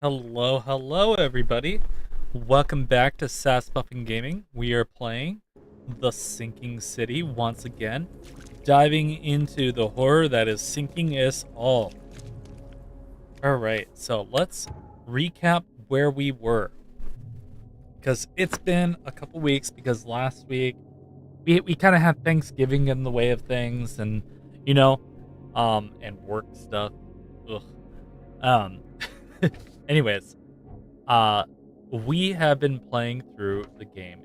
Hello, hello, everybody. Welcome back to Sass Muffin Gaming. We are playing The Sinking City once again, diving into the horror that is sinking us all. All right, so let's recap where we were because it's been a couple weeks. Because last week we kind of had Thanksgiving in the way of things, and you know, and work stuff. Ugh. Um, anyways, Uh, we have been playing through the game.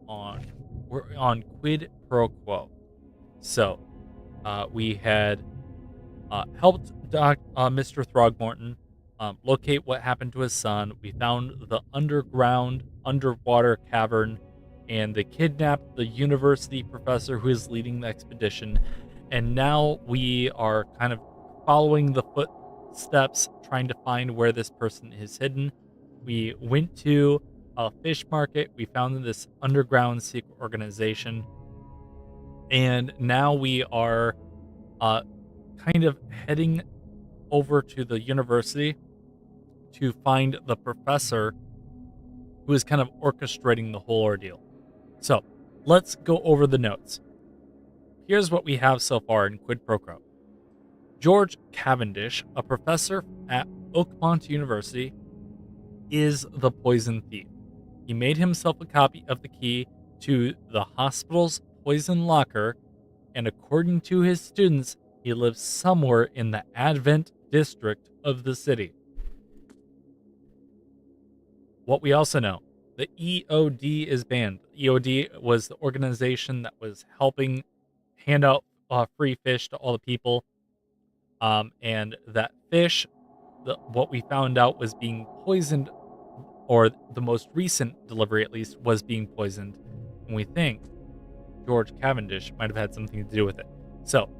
On we're on quid pro quo. So, we had helped Mr. Throgmorton locate what happened to his son. We found the underwater cavern, and they kidnapped the university professor who is leading the expedition. And now we are kind of following the footsteps, trying to find where this person is hidden. We went to a fish market. We found this underground secret organization, and now we are uh, kind of heading over to the university to find the professor who is kind of orchestrating the whole ordeal. So let's go over the notes. Here's what we have so far in Quid Pro Quo. George Cavendish, a professor at Oakmont University, is the poison thief. He made himself a copy of the key to the hospital's poison locker, and according to his students, he lives somewhere in the Advent district of the city. What we also know, the EOD is banned. EOD was the organization that was helping hand out free fish to all the people. And that fish, what we found out was being poisoned, or the most recent delivery at least, was being poisoned. And we think George Cavendish might have had something to do with it. So,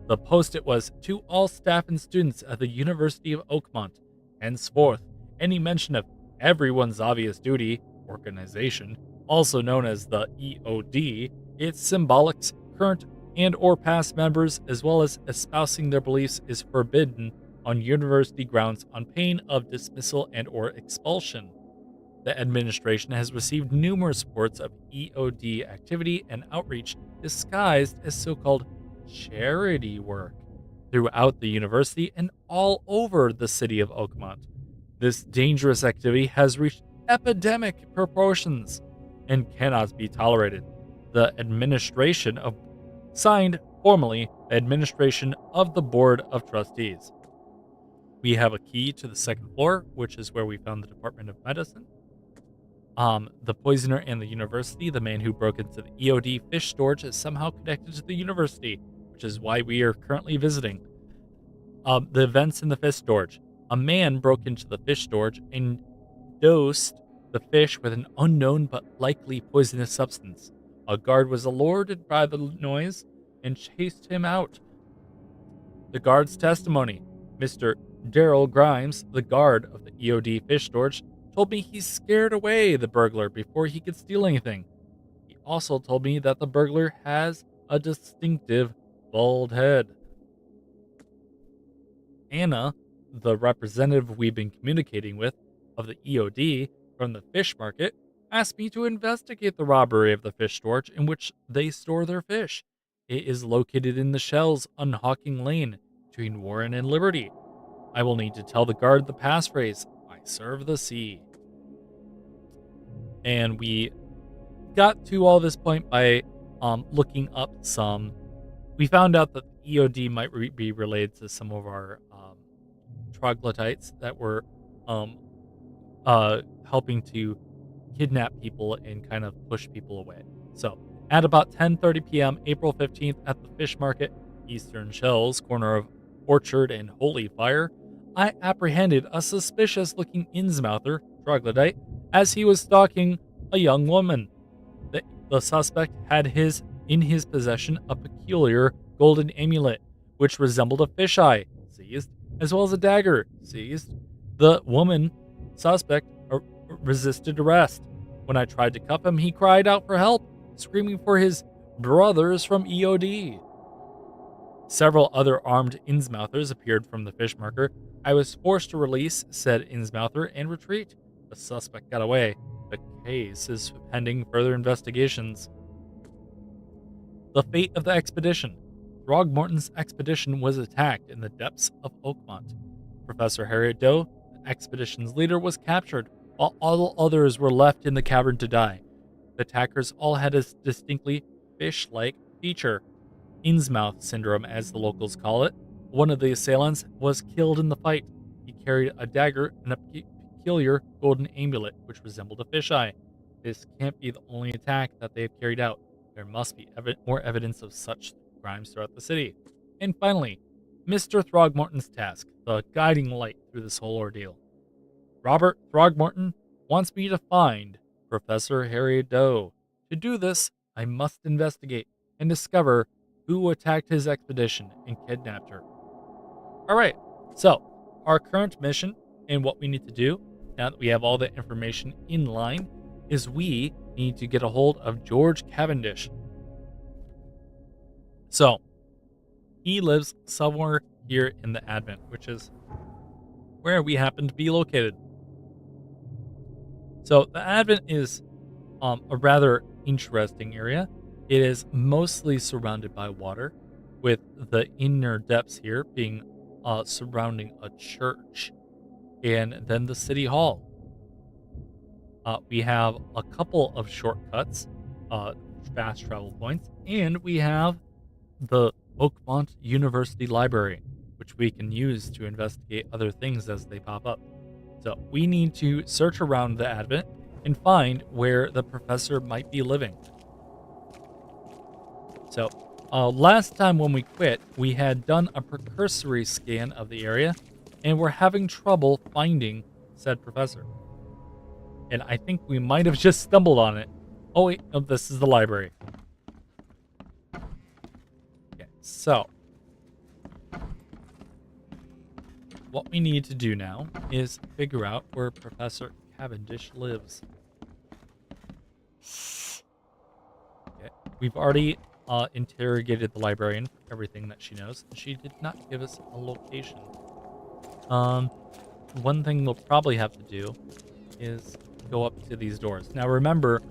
the post-it was, to all staff and students at the University of Oakmont, henceforth, any mention of everyone's obvious duty organization, also known as the EOD, its symbolics, current and or past members, as well as espousing their beliefs, is forbidden on university grounds on pain of dismissal and or expulsion. The administration has received numerous reports of EOD activity and outreach disguised as so-called charity work throughout the university and all over the city of Oakmont. This dangerous activity has reached epidemic proportions and cannot be tolerated. The administration of Signed, formally, the administration of the Board of Trustees. We have a key to the second floor, which is where we found the Department of Medicine. The poisoner and the university, the man who broke into the EOD fish storage, is somehow connected to the university, which is why we are currently visiting. The events in the fish storage. A man broke into the fish storage and dosed the fish with an unknown but likely poisonous substance. A guard was alerted by the noise and chased him out. The guard's testimony. Mr. Daryl Grimes, the guard of the EOD fish storage, told me he scared away the burglar before he could steal anything. He also told me that the burglar has a distinctive bald head. Anna, the representative we've been communicating with of the EOD from the fish market, asked me to investigate the robbery of the fish storage in which they store their fish. It is located in the Shells on Hawking Lane between Warren and Liberty. I will need to tell the guard the passphrase, I serve the sea. And we got to all this point by looking up some. We found out that the EOD might be related to some of our troglodytes that were helping to kidnap people and kind of push people away. So, at about 10:30 p.m., April 15th, at the fish market, Eastern Shells, corner of Orchard and Holy Fire, I apprehended a suspicious-looking Innsmouther, troglodyte, as he was stalking a young woman. The suspect had in his possession a peculiar golden amulet, which resembled a fisheye, seized, as well as a dagger, seized. The woman suspect resisted arrest. When I tried to cuff him, he cried out for help, screaming for his brothers from EOD. Several other armed Innsmouthers appeared from the fish marker. I was forced to release said Innsmouther and retreat. The suspect got away. The case is pending further investigations. The fate of the expedition. Throgmorton's expedition was attacked in the depths of Oakmont. Professor Harriet Doe, the expedition's leader, was captured, while all others were left in the cavern to die. The attackers all had a distinctly fish-like feature, Innsmouth syndrome as the locals call it. One of the assailants was killed in the fight. He carried a dagger and a peculiar golden amulet which resembled a fisheye. This can't be the only attack that they have carried out. There must be more evidence of such crimes throughout the city. And finally, Mr. Throgmorton's task, the guiding light through this whole ordeal. Robert Throgmorton wants me to find Professor Harry Doe. To do this, I must investigate and discover who attacked his expedition and kidnapped her. Alright, so our current mission and what we need to do, now that we have all the information in line, is we need to get a hold of George Cavendish. So, he lives somewhere here in the Advent, which is where we happen to be located. So, the Advent is a rather interesting area. It is mostly surrounded by water, with the inner depths here being surrounding a church and then the city hall. We have a couple of shortcuts, fast travel points, and we have the Oakmont University Library, which we can use to investigate other things as they pop up. So we need to search around the Advent and find where the professor might be living. So, last time when we quit, we had done a precursory scan of the area, and we're having trouble finding said professor. And I think we might have just stumbled on it. Oh wait, no, this is the library. Okay, so what we need to do now is figure out where Professor Cavendish lives. Okay, we've already interrogated the librarian for everything that she knows. She did not give us a location. One thing we'll probably have to do is go up to these doors. Now remember,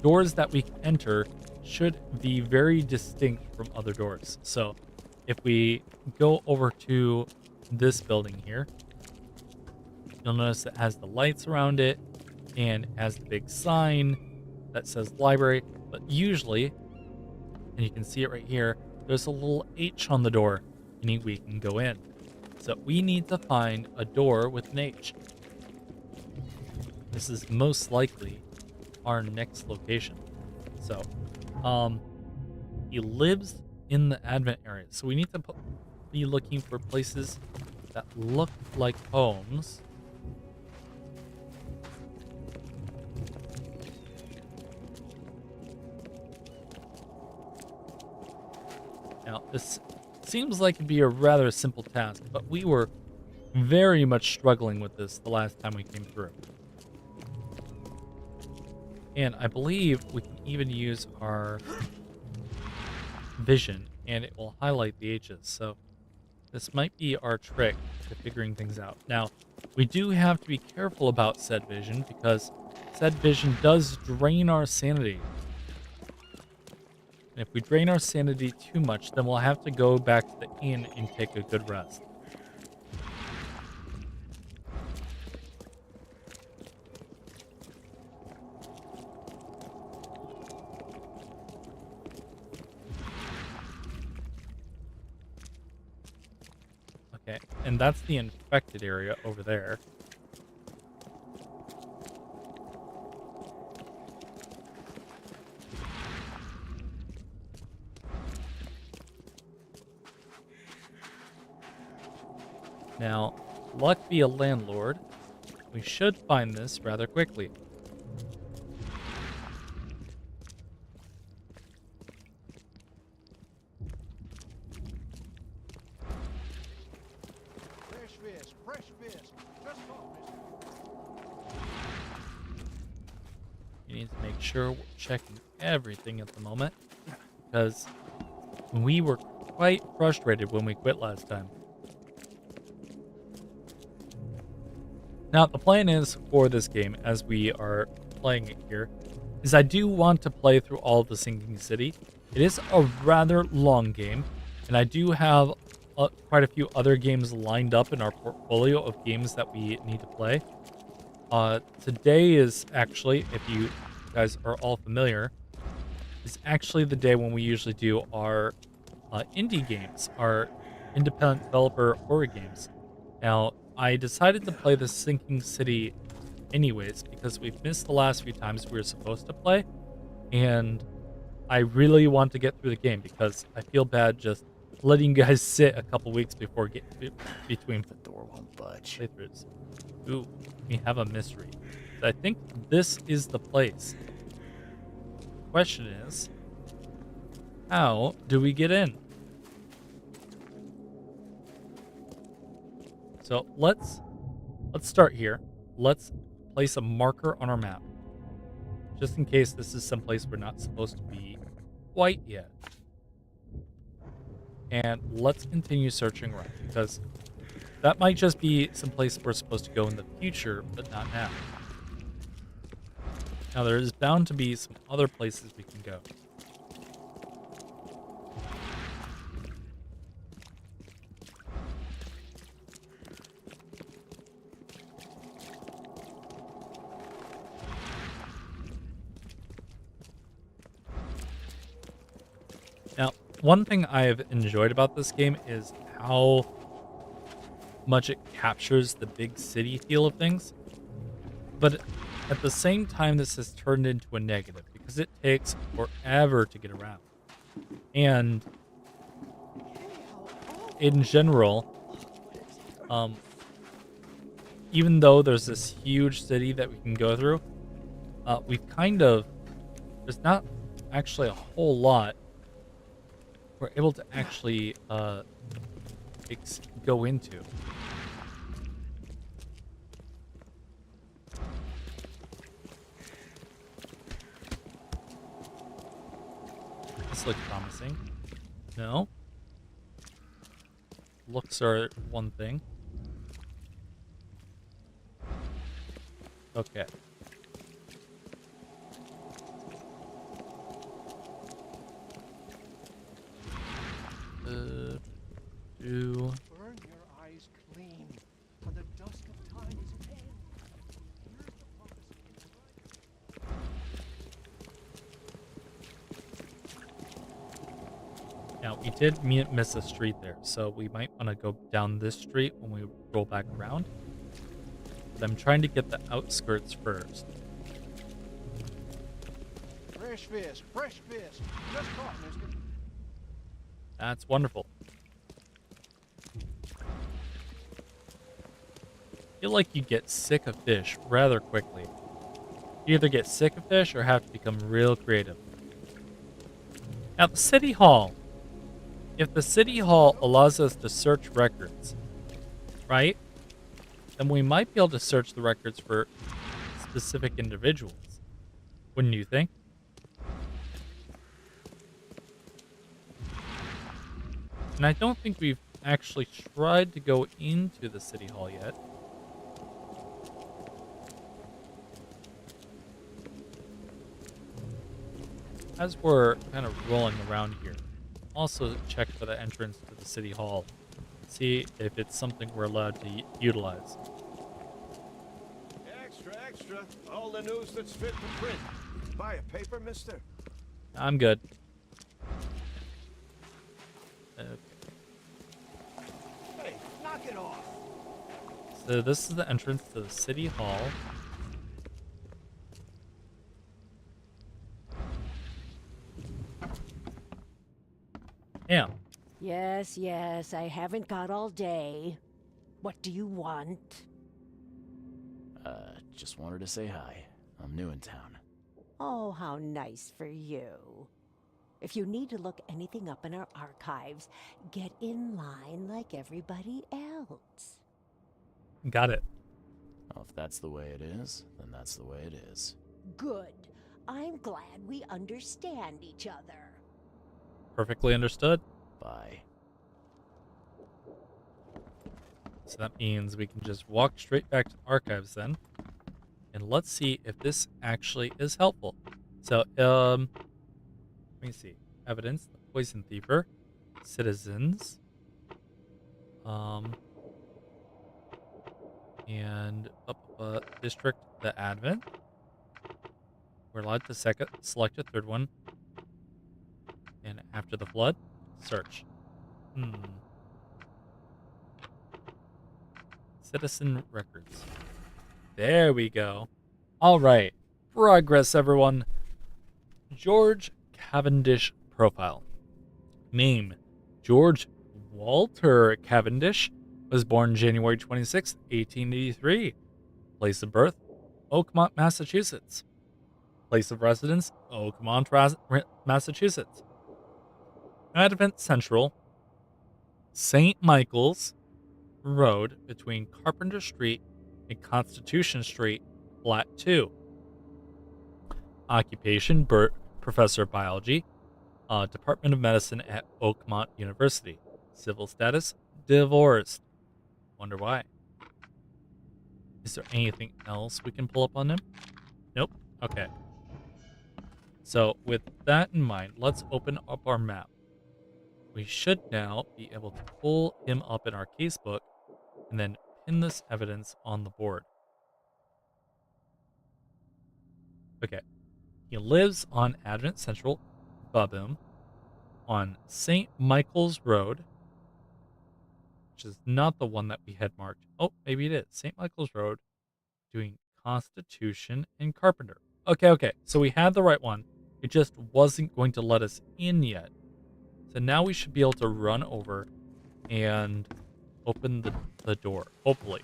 doors that we enter should be very distinct from other doors. So if we go over to this building here, you'll notice it has the lights around it and has the big sign that says library, but usually, and you can see it right here, there's a little H on the door, meaning we can go in. So we need to find a door with an H. This is most likely our next location. So, he lives in the Advent area. So we need to be looking for places that look like homes. Now, this seems like it'd be a rather simple task, but we were very much struggling with this the last time we came through. And I believe we can even use our vision, and it will highlight the H's. So this might be our trick to figuring things out. Now, we do have to be careful about said vision, because said vision does drain our sanity. And if we drain our sanity too much, then we'll have to go back to the inn and take a good rest. Okay, and that's the infected area over there. Now, luck be a landlord, we should find this rather quickly. Fresh fish. Just caught, mister. You need to make sure we're checking everything at the moment, because we were quite frustrated when we quit last time. Now, the plan is for this game, as we are playing it here, is I do want to play through all of the Sinking City. It is a rather long game, and I do have quite a few other games lined up in our portfolio of games that we need to play. Today is actually, if you guys are all familiar, is actually the day when we usually do our indie games, our independent developer horror games. Now, I decided to play the Sinking City anyways because we've missed the last few times we were supposed to play, and I really want to get through the game because I feel bad just letting you guys sit a couple weeks before between The door won't budge. playthroughs. Ooh, we have a mystery. I think this is the place. Question is, how do we get in? So let's start here. Let's place a marker on our map, just in case this is someplace we're not supposed to be quite yet. And let's continue searching around, because that might just be someplace we're supposed to go in the future, but not now. Now, there is bound to be some other places we can go. Now, one thing I've enjoyed about this game is how much it captures the big city feel of things. But at the same time, this has turned into a negative because it takes forever to get around. And in general, even though there's this huge city that we can go through, there's not actually a whole lot we're able to actually go into. This looks promising. No. Looks are one thing. Okay. Burn your eyes clean, for the dusk of time is at hand. Here's the prophecy. Now, we did miss a street there, so we might want to go down this street when we roll back around. But I'm trying to get the outskirts first. Fresh fish, fresh fish. Just caught, mister. That's wonderful. I feel like you get sick of fish rather quickly. You either get sick of fish or have to become real creative. Now, the City Hall. If the City Hall allows us to search records, right? Then we might be able to search the records for specific individuals. Wouldn't you think? And I don't think we've actually tried to go into the City Hall yet. As we're kind of rolling around here, also check for the entrance to the City Hall. See if it's something we're allowed to utilize. Extra, extra. All the news that's fit to print. Buy a paper, mister? I'm good. Okay. Hey, knock it off. So this is the entrance to the City Hall. Yeah. Yes, yes, I haven't got all day. What do you want? Just wanted to say hi. I'm new in town. Oh, how nice for you. If you need to look anything up in our archives, get in line like everybody else. Got it. Well, if that's the way it is, then that's the way it is. Good. I'm glad we understand each other. Perfectly understood. Bye. So that means we can just walk straight back to the archives then. And let's see if this actually is helpful. So, let me see. Evidence, the poison thiever, citizens, and district, the advent. We're allowed to select a third one. And after the flood, search. Citizen records. There we go. All right. Progress, everyone. George Cavendish profile. Name: George Walter Cavendish. Was born January 26, 1883. Place of birth: Oakmont, Massachusetts. Place of residence: Oakmont, Massachusetts. Advent Central, St. Michael's Road between Carpenter Street and Constitution Street, Flat 2. Occupation: Professor of Biology, Department of Medicine at Oakmont University. Civil status: divorced. Wonder why. Is there anything else we can pull up on him? Nope. Okay. So with that in mind, let's open up our map. We should now be able to pull him up in our casebook and then pin this evidence on the board. Okay. He lives on Advent Central, Baboom, on St. Michael's Road, which is not the one that we had marked. Oh, maybe it is. St. Michael's Road, doing Constitution and Carpenter. Okay. So we had the right one. It just wasn't going to let us in yet. So now we should be able to run over and open the door, hopefully.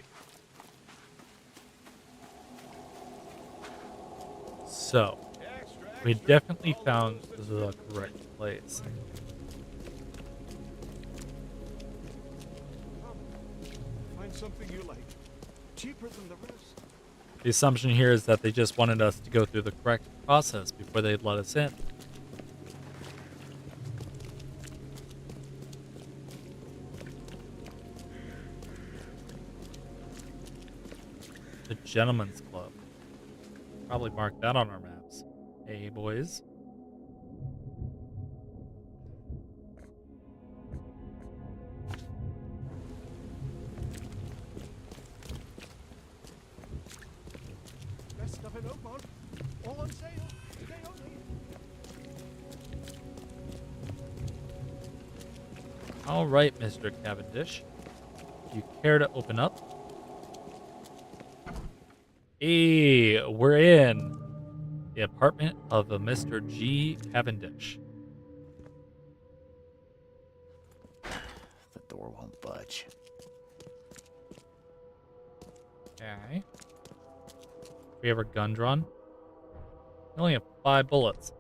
So, we definitely found the correct place. Find something you like. Cheaper than the rest. The assumption here is that they just wanted us to go through the correct process before they'd let us in. The Gentleman's Club. Probably mark that on our maps. Hey, boys. Best stuff in Oakmont. All on sale. Today only. All right, Mr. Cavendish. Do you care to open up? Hey, we're in the apartment of a Mr. G. Cavendish. The door won't budge. Okay. We have our gun drawn. We only have 5 bullets.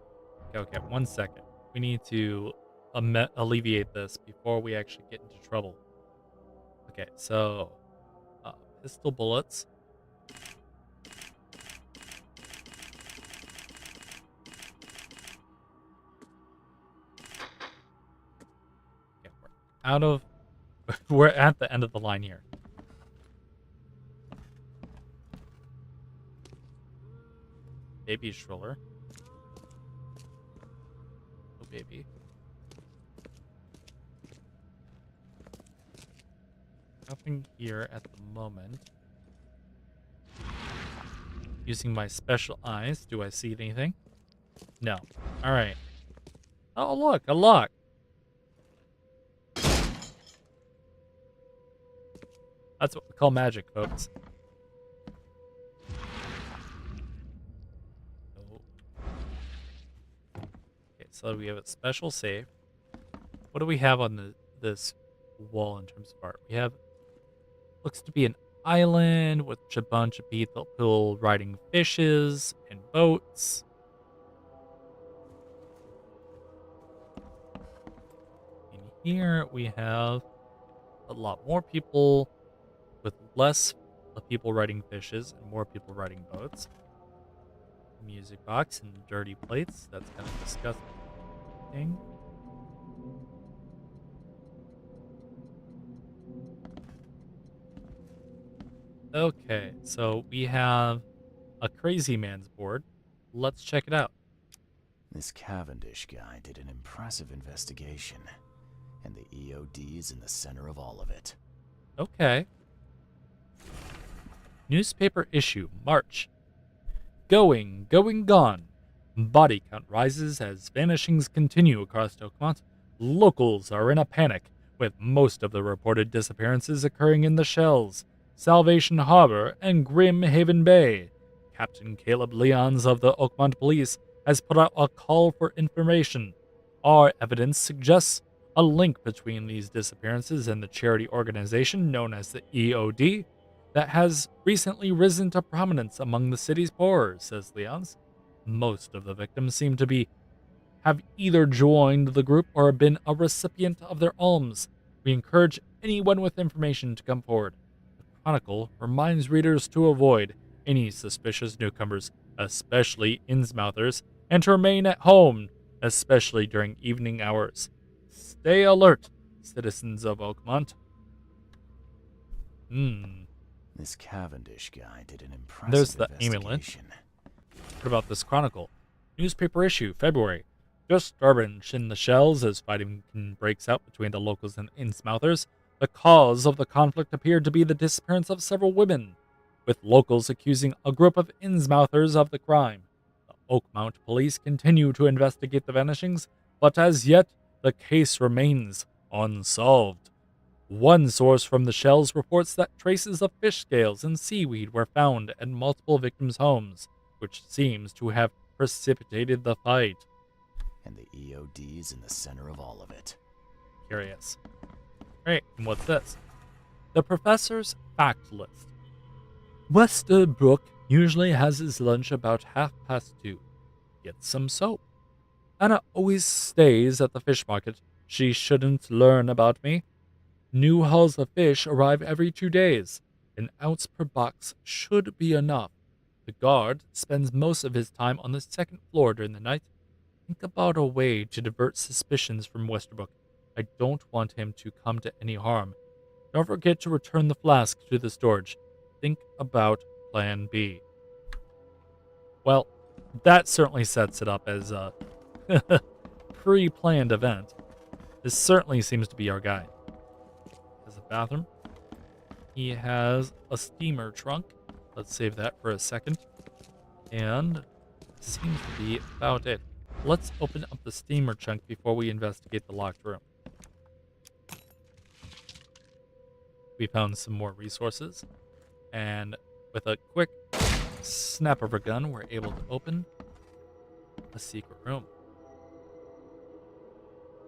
Okay, 1 second. We need to alleviate this before we actually get into trouble. Okay, so pistol bullets. Okay, we're at the end of the line here. Baby stroller. Oh, baby. Nothing here at the moment. Using my special eyes, do I see anything? No. Alright. Oh, look, a lock. That's what we call magic, folks. Okay, so we have a special save. What do we have on this wall in terms of art? We have, looks to be an island with a bunch of people riding fishes and boats. In here we have a lot more people with less people riding fishes and more people riding boats. Music box and dirty plates. That's kind of disgusting. Okay, so we have a crazy man's board. Let's check it out. This Cavendish guy did an impressive investigation, and the EOD is in the center of all of it. Okay. Newspaper issue, March. Going, gone. Body count rises as vanishings continue across Oakmont. Locals are in a panic, with most of the reported disappearances occurring in the Shells, Salvation Harbor, and Grim Haven Bay. Captain Caleb Leons of the Oakmont Police has put out a call for information. Our evidence suggests a link between these disappearances and the charity organization known as the EOD that has recently risen to prominence among the city's poor, says Leons. Most of the victims seem to have either joined the group or been a recipient of their alms. We encourage anyone with information to come forward. The Chronicle reminds readers to avoid any suspicious newcomers, especially Innsmouthers, and to remain at home, especially during evening hours. Stay alert, citizens of Oakmont. This Cavendish guy did an There's impressive the amulet. investigation. What about this Chronicle? Newspaper issue, February. Disturbance in the Shells as fighting breaks out between the locals and Innsmouthers. The cause of the conflict appeared to be the disappearance of several women, with locals accusing a group of Innsmouthers of the crime. The Oakmont police continue to investigate the vanishings, but as yet, the case remains unsolved. One source from the Shells reports that traces of fish scales and seaweed were found at multiple victims' homes, which seems to have precipitated the fight. And the EOD is in the center of all of it. Curious. Great, and what's this? The professor's fact list. Westerbrook usually has his lunch about 2:30. Gets some soap. Anna always stays at the fish market. She shouldn't learn about me. New hulls of fish arrive every 2 days. An ounce per box should be enough. The guard spends most of his time on the second floor during the night. Think about a way to divert suspicions from Westerbrook. I don't want him to come to any harm. Don't forget to return the flask to the storage. Think about Plan B. Well, that certainly sets it up as a pre-planned event. This certainly seems to be our guy. Has a bathroom. He has a steamer trunk. Let's save that for a second. And seems to be about it. Let's open up the steamer trunk before we investigate the locked room. We found some more resources. And with a quick snap of a gun, we're able to open a secret room.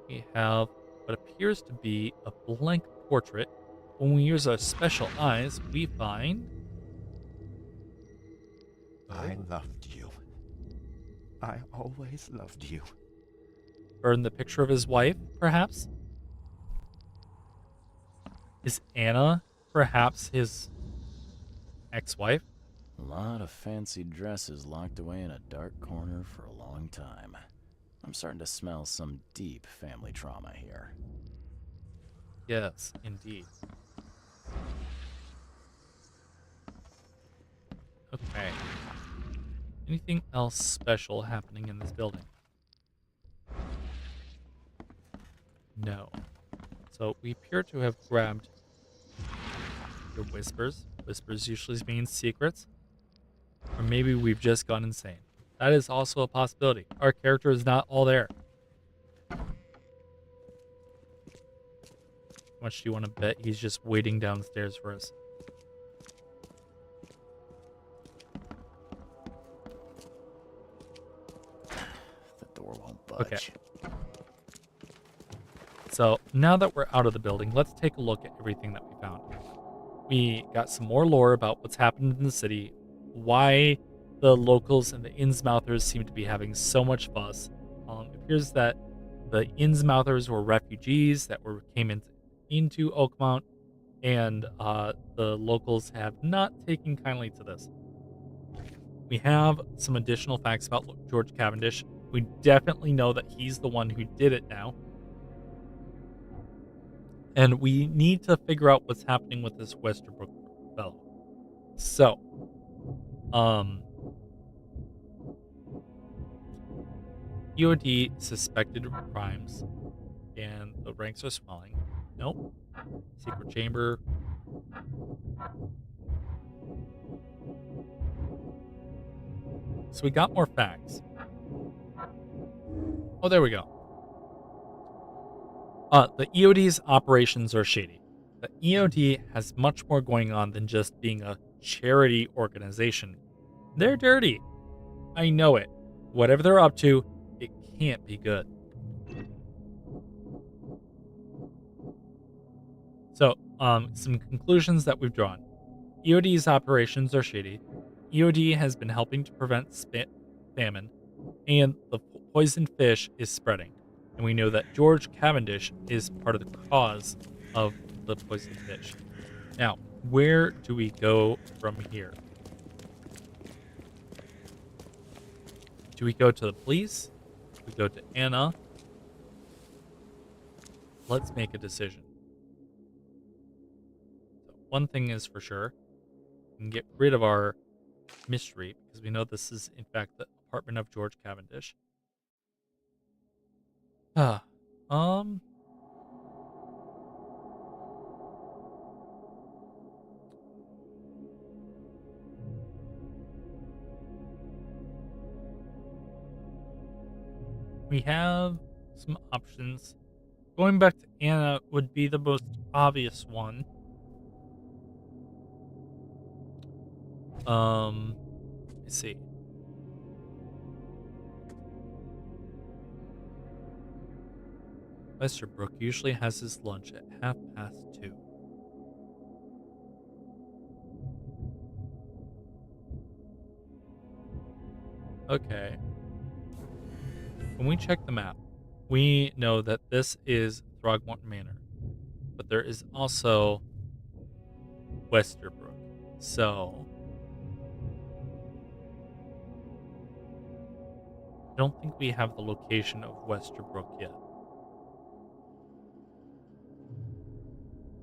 We have what appears to be a blank portrait. When we use our special eyes, we find... I loved you. I always loved you. Burn the picture of his wife, perhaps? Is Anna perhaps his ex-wife? A lot of fancy dresses locked away in a dark corner for a long time. I'm starting to smell some deep family trauma here. Yes, indeed. Okay. Anything else special happening in this building? No. So we appear to have grabbed the whispers. Whispers usually means secrets. Or maybe we've just gone insane. That is also a possibility. Our character is not all there. How much do you want to bet he's just waiting downstairs for us? The door won't budge. Okay. So now that we're out of the building, let's take a look at everything that we found. We got some more lore about what's happened in the city, why the locals and the Innsmouthers seem to be having so much fuss. It appears that the Innsmouthers were refugees that came into Oakmont, and the locals have not taken kindly to this. We have some additional facts about George Cavendish. We definitely know that he's the one who did it now. And we need to figure out what's happening with this Westerbrook fellow. So, EOD suspected crimes, and the ranks are swelling. Nope. Secret chamber. So we got more facts. Oh, there we go. The EOD's operations are shady. The EOD has much more going on than just being a charity organization. They're dirty. I know it. Whatever they're up to, it can't be good. So, some conclusions that we've drawn. EOD's operations are shady. EOD has been helping to prevent famine, and the poisoned fish is spreading. And we know that George Cavendish is part of the cause of the poisoned fish. Now, where do we go from here? Do we go to the police? Do we go to Anna? Let's make a decision. So one thing is for sure, we can get rid of our mystery because we know this is in fact the apartment of George Cavendish. Ah, um, we have some options. Going back to Anna would be the most obvious one. Let's see. Westerbrook usually has his lunch at 2:30. Okay. When we check the map, we know that this is Throgmorton Manor, but there is also Westerbrook. So, I don't think we have the location of Westerbrook yet.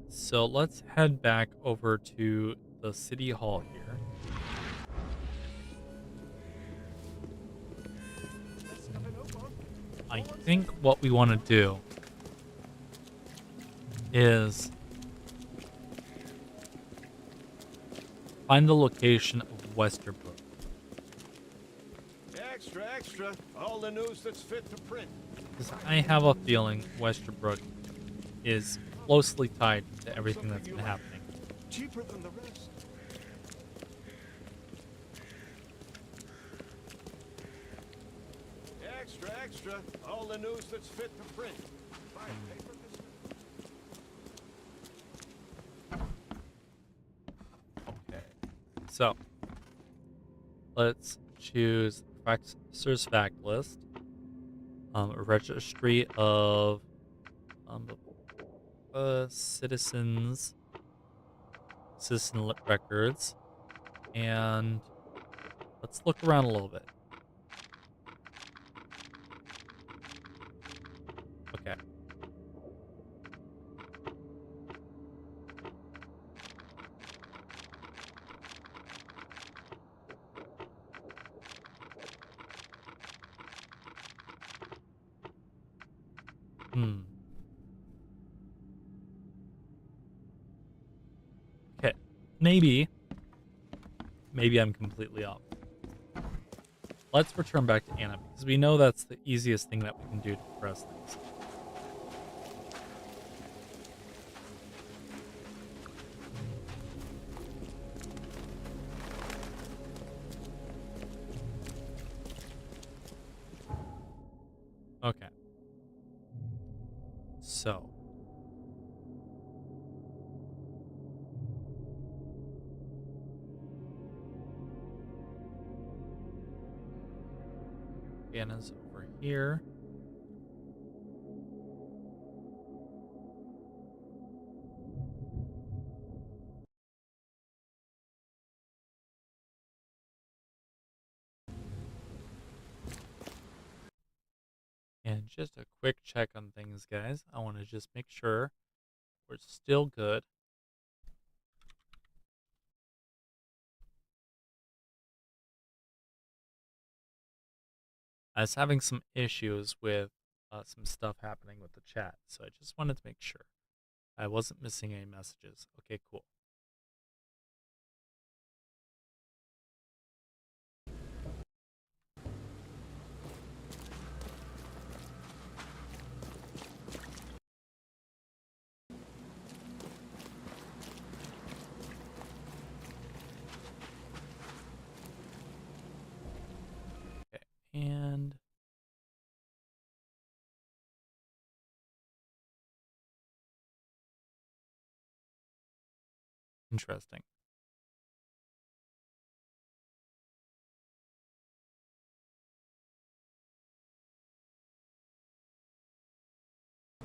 So, let's head back over to the city hall here. I think what we want to do is find the location of Westerbrook. Extra, extra. All the news that's fit to print. Because I have a feeling Westerbrook is closely tied to everything that's been happening. Cheaper than the rest. Extra, extra. All the news that's fit to print. Buy a paper, mister? Okay. So, let's choose Professor's Fact List, a registry of citizens, citizen records, and let's look around a little bit. Okay. Okay. Maybe I'm completely off. Let's return back to Anna because we know that's the easiest thing that we can do to progress things. Okay. So. Anna's over here. And just a quick check on things, guys. I want to just make sure we're still good. I was having some issues with some stuff happening with the chat, so I just wanted to make sure I wasn't missing any messages. Okay, cool. Okay, and interesting.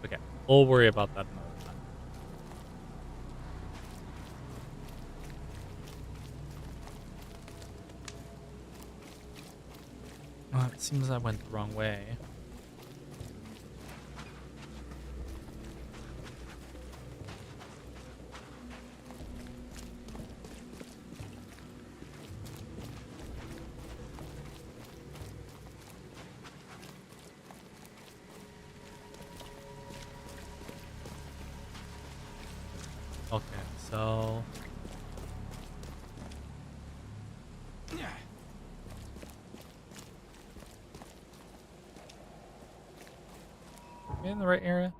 Okay, we'll worry about that another time. It seems I went the wrong way. Okay, so am I in the right area?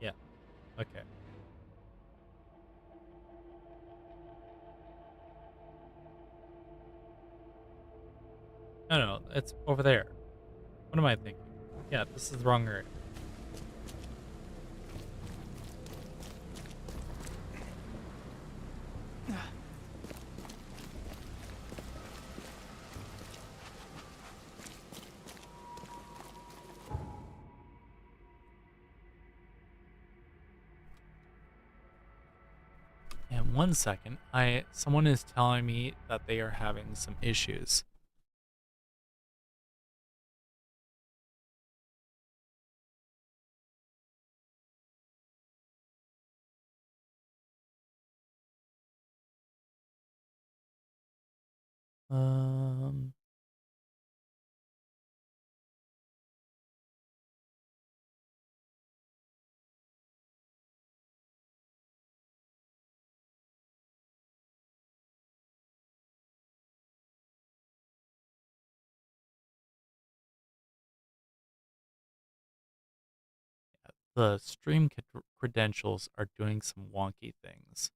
Yeah. Okay. No, it's over there. What am I thinking? Yeah, this is the wrong area. And 1 second, someone is telling me that they are having some issues. Um, the stream credentials are doing some wonky things.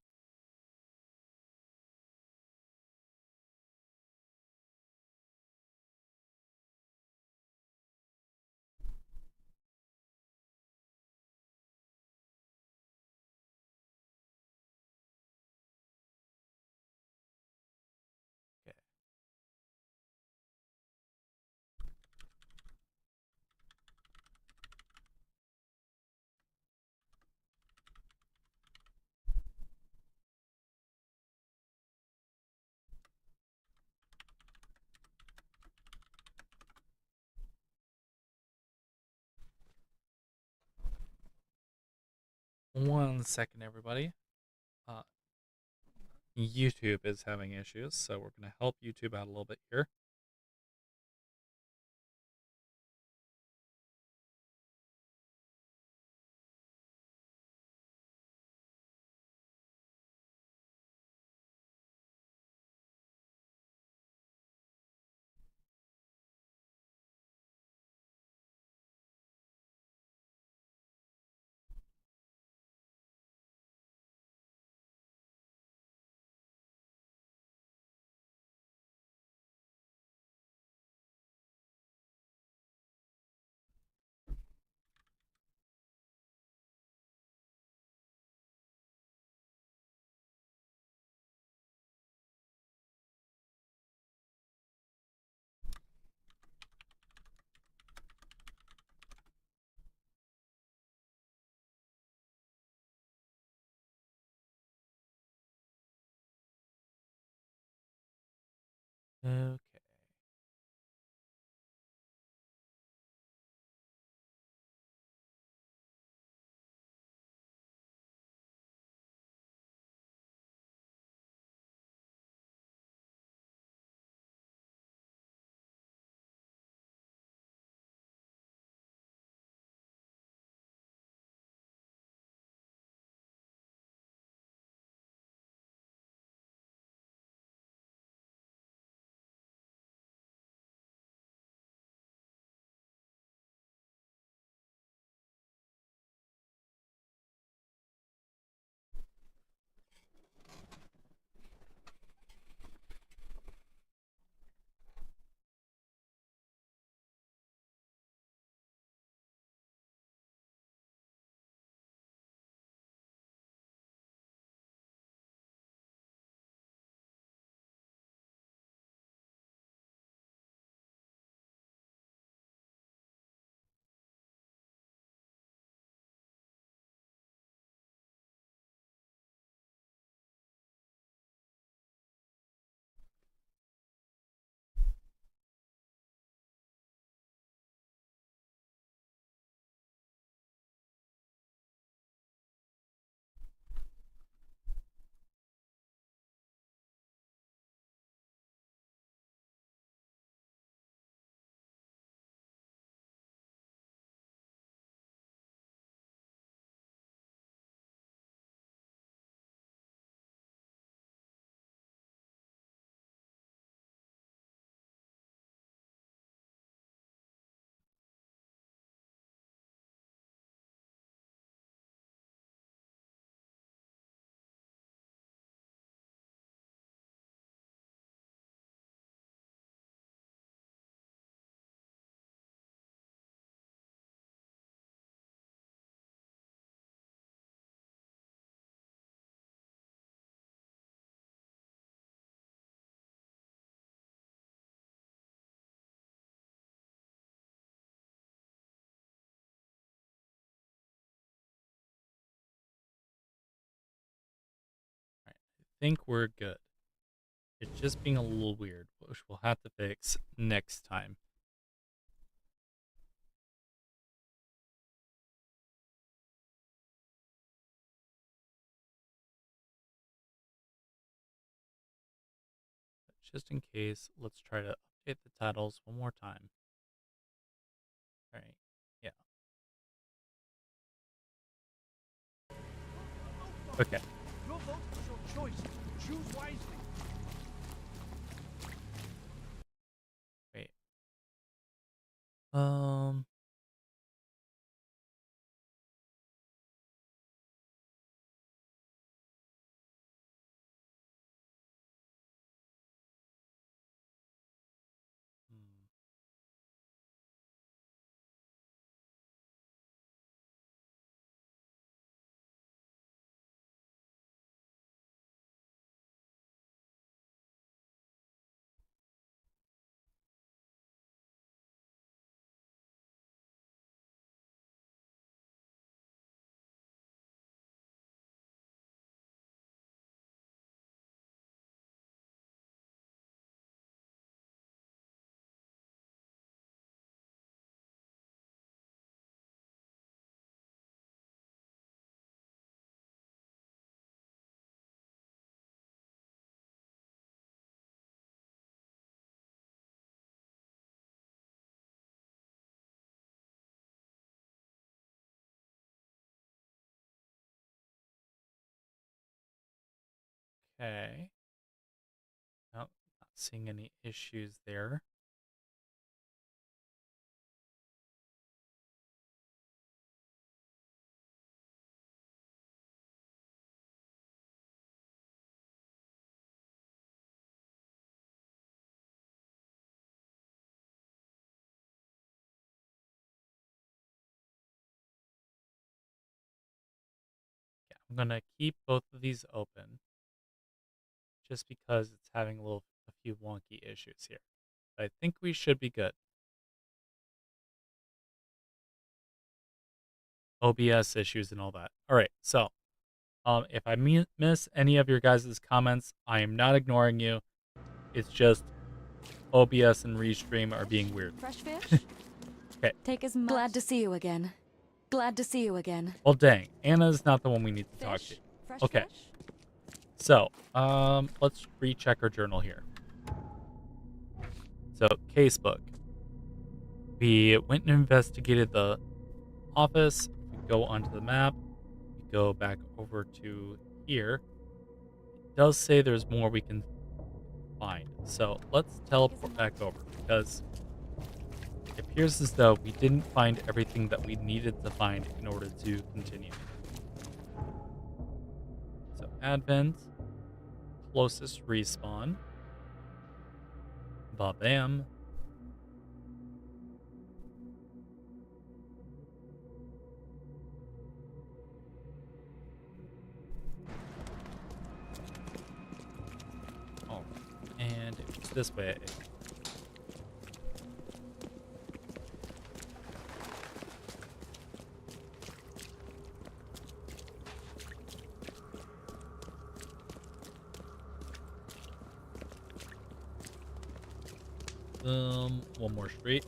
Okay. 1 second, everybody. Uh, YouTube is having issues, so we're going to help YouTube out a little bit here. Okay. think we're good. It's just being a little weird, which we'll have to fix next time. But just in case, let's try to update the titles one more time. All right. Yeah. Okay. Your vote was your choice. Choose wisely. Wait. Um. hmm. Okay. Nope, not seeing any issues there. Yeah, I'm gonna keep both of these open just because it's having a few wonky issues here. But I think we should be good. OBS issues and all that. All right, so if I miss any of your guys' comments, I am not ignoring you. It's just OBS and Restream are being weird. Fresh fish? Okay. Take as much. Glad to see you again. Glad to see you again. Well, dang, Anna's not the one we need to talk to. Fresh Okay. fish? So, let's recheck our journal here. So, casebook. We went and investigated the office. We go onto the map. We go back over to here. It does say there's more we can find. So, let's teleport back over because it appears as though we didn't find everything that we needed to find in order to continue. So, Advent, closest respawn. Ba-bam. Oh, and it's this way. One more street.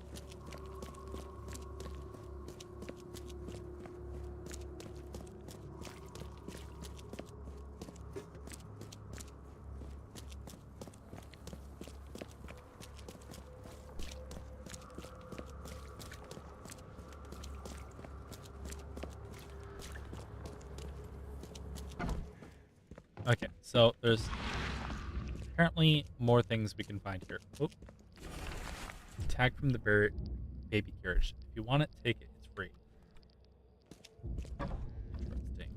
Okay, so there's apparently more things we can find here. Oop. Tag from the baby carriage. If you want it, take it. It's free. Interesting.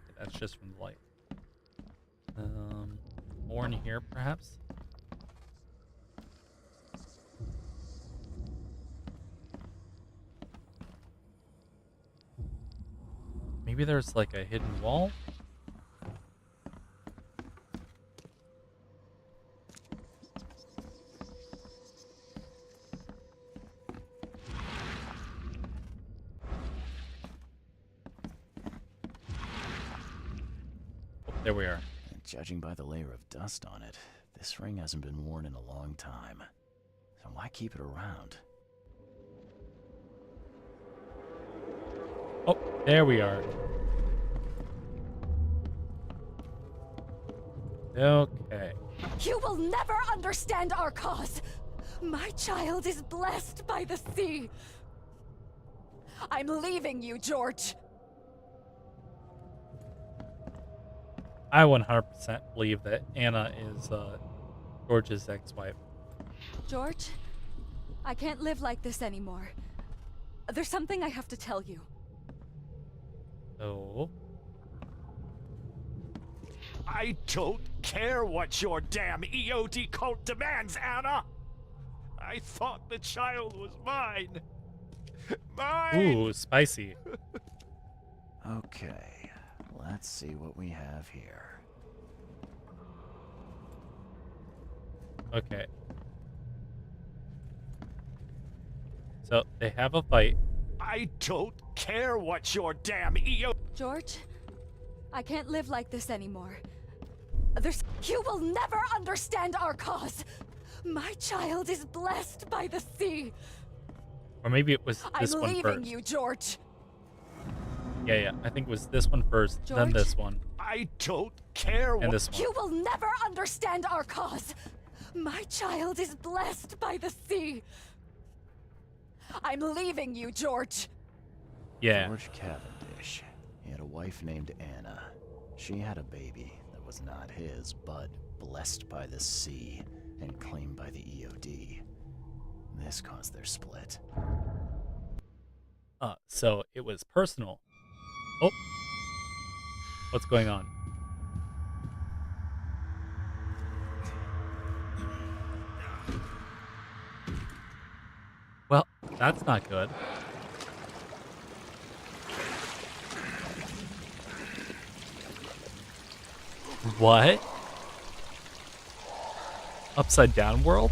Okay, that's just from the light. More in here, perhaps? Maybe there's like a hidden wall? there we are. And judging by the layer of dust on it, this ring hasn't been worn in a long time. So why keep it around? Oh, there we are. Okay. You will never understand our cause. My child is blessed by the sea. I'm leaving you, George. I 100% believe that Anna is George's ex-wife. George, I can't live like this anymore. There's something I have to tell you. So, I don't care what your damn EOD cult demands, Anna! I thought the child was mine. Mine! ooh, spicy. Okay, let's see what we have here. Okay. So, they have a fight. I don't care what your damn EOD... George, I can't live like this anymore. You will never understand our cause. My child is blessed by the sea. Or maybe it was this I'm one leaving first. you, George. Yeah. I think it was this one first, then George? this one, I don't care and what... this one. You will never understand our cause. My child is blessed by the sea. I'm leaving you, George. Yeah. George Cavendish. He had a wife named Anna. She had a baby that was not his, but blessed by the sea and claimed by the EOD. This caused their split. So it was personal. Oh. What's going on? Well, that's not good. What? Upside down world?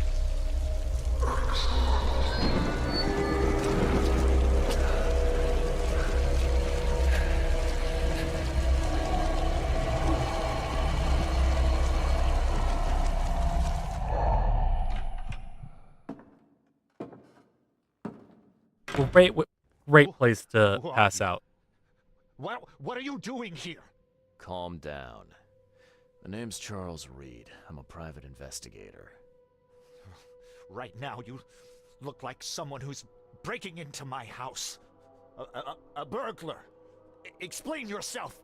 Great place to Who are pass you? out. What are you doing here? Calm down. My name's Charles Reed. I'm a private investigator. Right now, you look like someone who's breaking into my house. A burglar. Explain yourself.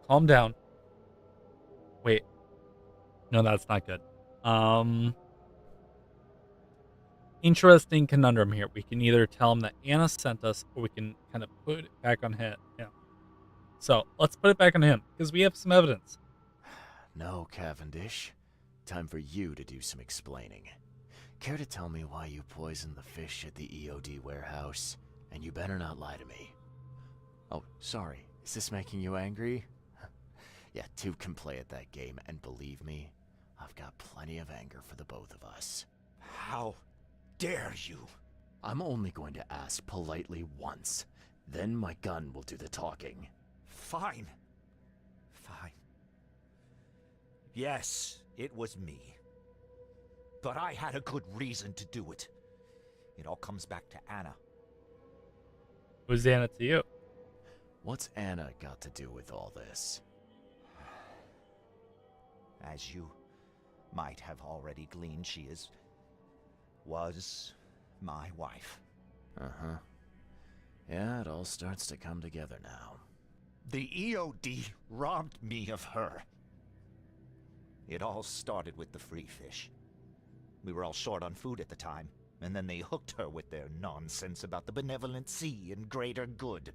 Calm down. Wait. No, that's not good. Interesting conundrum here. We can either tell him that Anna sent us, or we can kind of put it back on him. Yeah. So let's put it back on him because we have some evidence. No, Cavendish. Time for you to do some explaining. Care to tell me why you poisoned the fish at the EOD warehouse? And you better not lie to me. Oh, sorry. Is this making you angry? Yeah, two can play at that game, and believe me, I've got plenty of anger for the both of us. How dare you? I'm only going to ask politely once. Then my gun will do the talking. Fine. Yes, it was me. But I had a good reason to do it. It all comes back to Anna. Who's Anna to you? What's Anna got to do with all this? As you might have already gleaned, she was my wife. Uh-huh. Yeah, it all starts to come together now. The EOD robbed me of her. It all started with the free fish. We were all short on food at the time, and then they hooked her with their nonsense about the benevolent sea and greater good.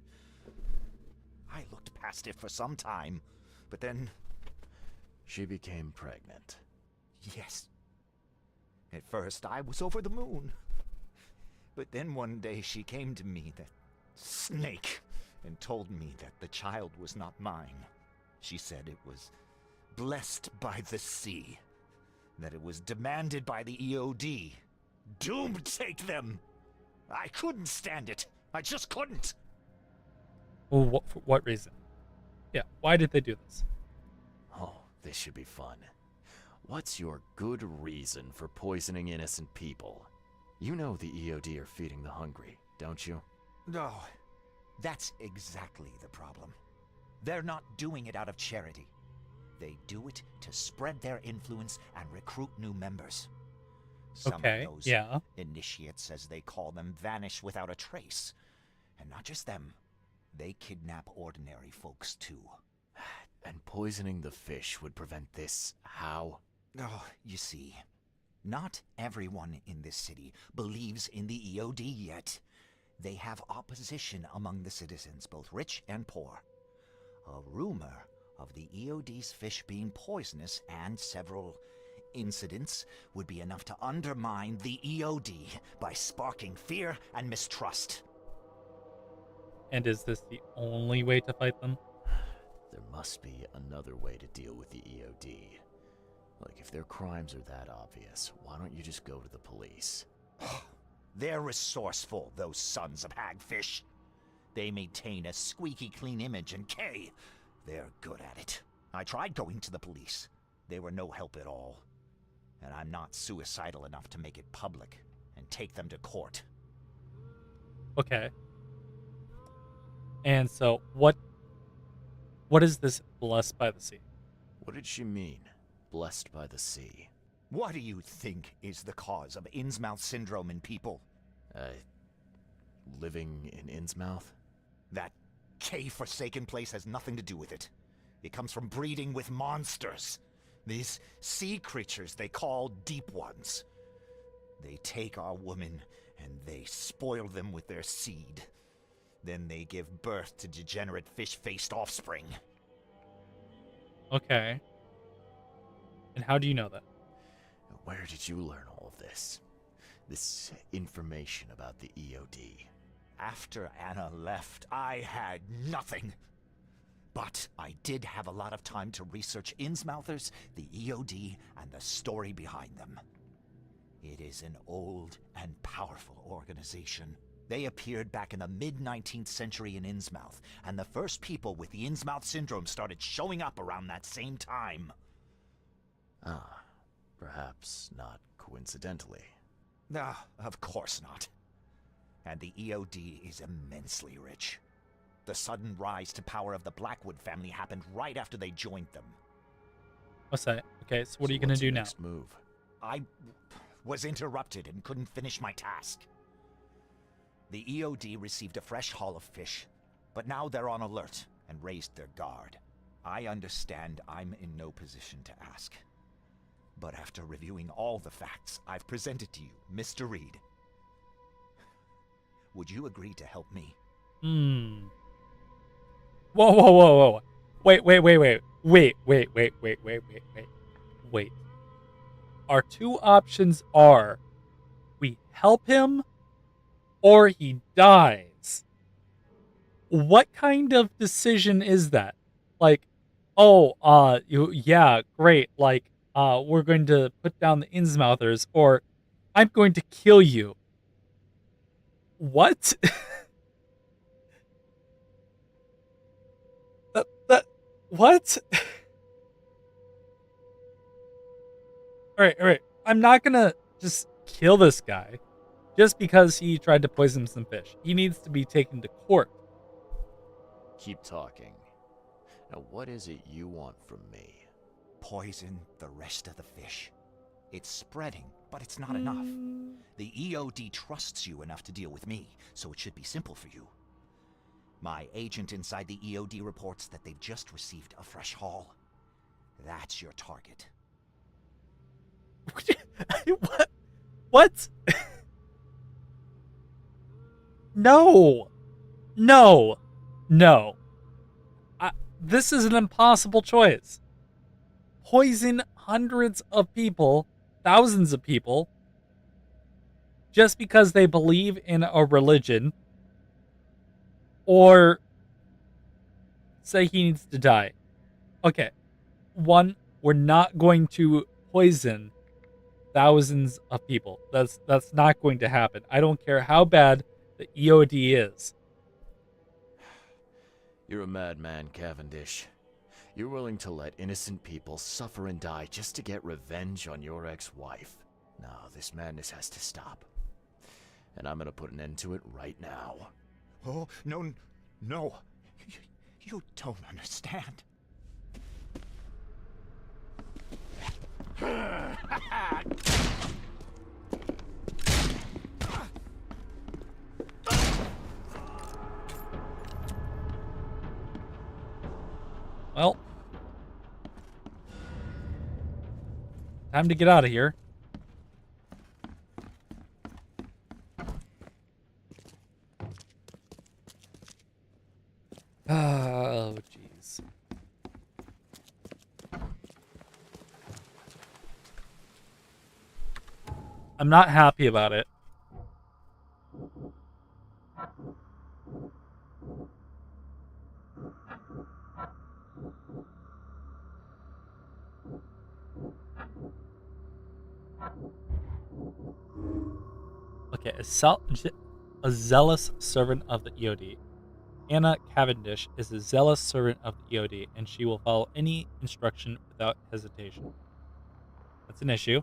I looked past it for some time, but then... She became pregnant. Yes. At first, I was over the moon. But then one day she came to me, that snake, and told me that the child was not mine. She said it was blessed by the sea, that it was demanded by the EOD. Doom take them! I couldn't stand it. I just couldn't. Well, for what reason? Yeah, why did they do this? Oh, this should be fun. What's your good reason for poisoning innocent people? You know the EOD are feeding the hungry, don't you? No, that's exactly the problem. They're not doing it out of charity. They do it to spread their influence and recruit new members. Some Okay, of those yeah. initiates, as they call them, vanish without a trace. And not just them, they kidnap ordinary folks too. And poisoning the fish would prevent this how? Oh, you see, not everyone in this city believes in the EOD yet. They have opposition among the citizens, both rich and poor. A rumor of the EOD's fish being poisonous and several incidents would be enough to undermine the EOD by sparking fear and mistrust. And is this the only way to fight them? There must be another way to deal with the EOD. Like, if their crimes are that obvious, why don't you just go to the police? They're resourceful, those sons of hagfish. They maintain a squeaky clean image, and they're good at it. I tried going to the police. They were no help at all. And I'm not suicidal enough to make it public and take them to court. Okay. And so, what is this blessed by the sea? What did she mean, blessed by the sea? What do you think is the cause of Innsmouth syndrome in people? Living in Innsmouth? That K-forsaken place has nothing to do with it. It comes from breeding with monsters. These sea creatures they call Deep Ones. They take our women and they spoil them with their seed. Then they give birth to degenerate fish-faced offspring. Okay. And how do you know that? Where did you learn all of this? This information about the EOD? After Anna left, I had nothing. But I did have a lot of time to research Innsmouthers, the EOD, and the story behind them. It is an old and powerful organization. They appeared back in the mid-19th century in Innsmouth, and the first people with the Innsmouth syndrome started showing up around that same time. Ah, perhaps not coincidentally. Ah, of course not. And the EOD is immensely rich. The sudden rise to power of the Blackwood family happened right after they joined them. What's that? Okay, so what are you going to what's do your now? next move? I was interrupted and couldn't finish my task. The EOD received a fresh haul of fish, but now they're on alert and raised their guard. I understand I'm in no position to ask. But after reviewing all the facts I've presented to you, Mr. Reed, would you agree to help me? Whoa. Wait. Our two options are we help him or he dies. What kind of decision is that? Like, yeah, great. Like, we're going to put down the Innsmouthers, or I'm going to kill you. What? What? Alright. I'm not gonna just kill this guy just because he tried to poison some fish. He needs to be taken to court. Keep talking. Now, what is it you want from me? Poison the rest of the fish. It's spreading, but it's not enough. The EOD trusts you enough to deal with me, so it should be simple for you. My agent inside the EOD reports that they've just received a fresh haul. That's your target. What? No. This is an impossible choice. Poison hundreds of people, thousands of people, just because they believe in a religion, or say he needs to die. Okay, one, we're not going to poison thousands of people. That's not going to happen. I don't care how bad the EOD is. You're a madman, Cavendish. You're willing to let innocent people suffer and die just to get revenge on your ex-wife. No, this madness has to stop. And I'm gonna put an end to it right now. Oh, no, no. You don't understand. Well, time to get out of here. Oh, jeez. I'm not happy about it. Okay, a zealous servant of the EOD. Anna Cavendish is a zealous servant of the EOD, and she will follow any instruction without hesitation. That's an issue.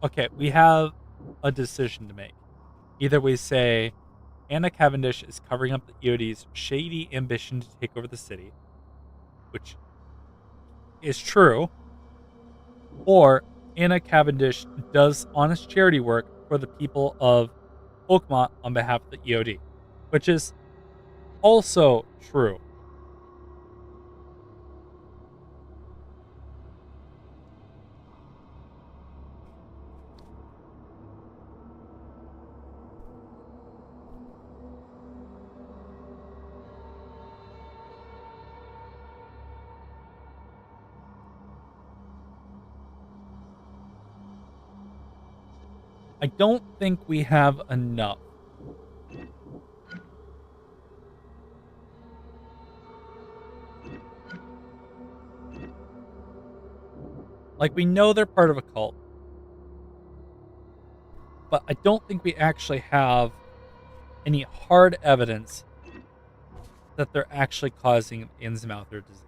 Okay, we have a decision to make. Either we say Anna Cavendish is covering up the EOD's shady ambition to take over the city, which is true, or Anna Cavendish does honest charity work for the people of Oakmont on behalf of the EOD, which is also true. I don't think we have enough. Like, we know they're part of a cult, but I don't think we actually have any hard evidence that they're actually causing Innsmouther disease.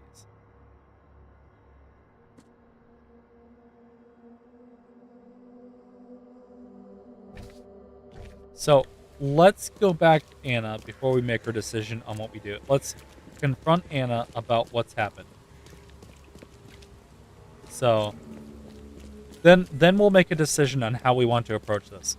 So let's go back to Anna before we make our decision on what we do. Let's confront Anna about what's happened. So then we'll make a decision on how we want to approach this.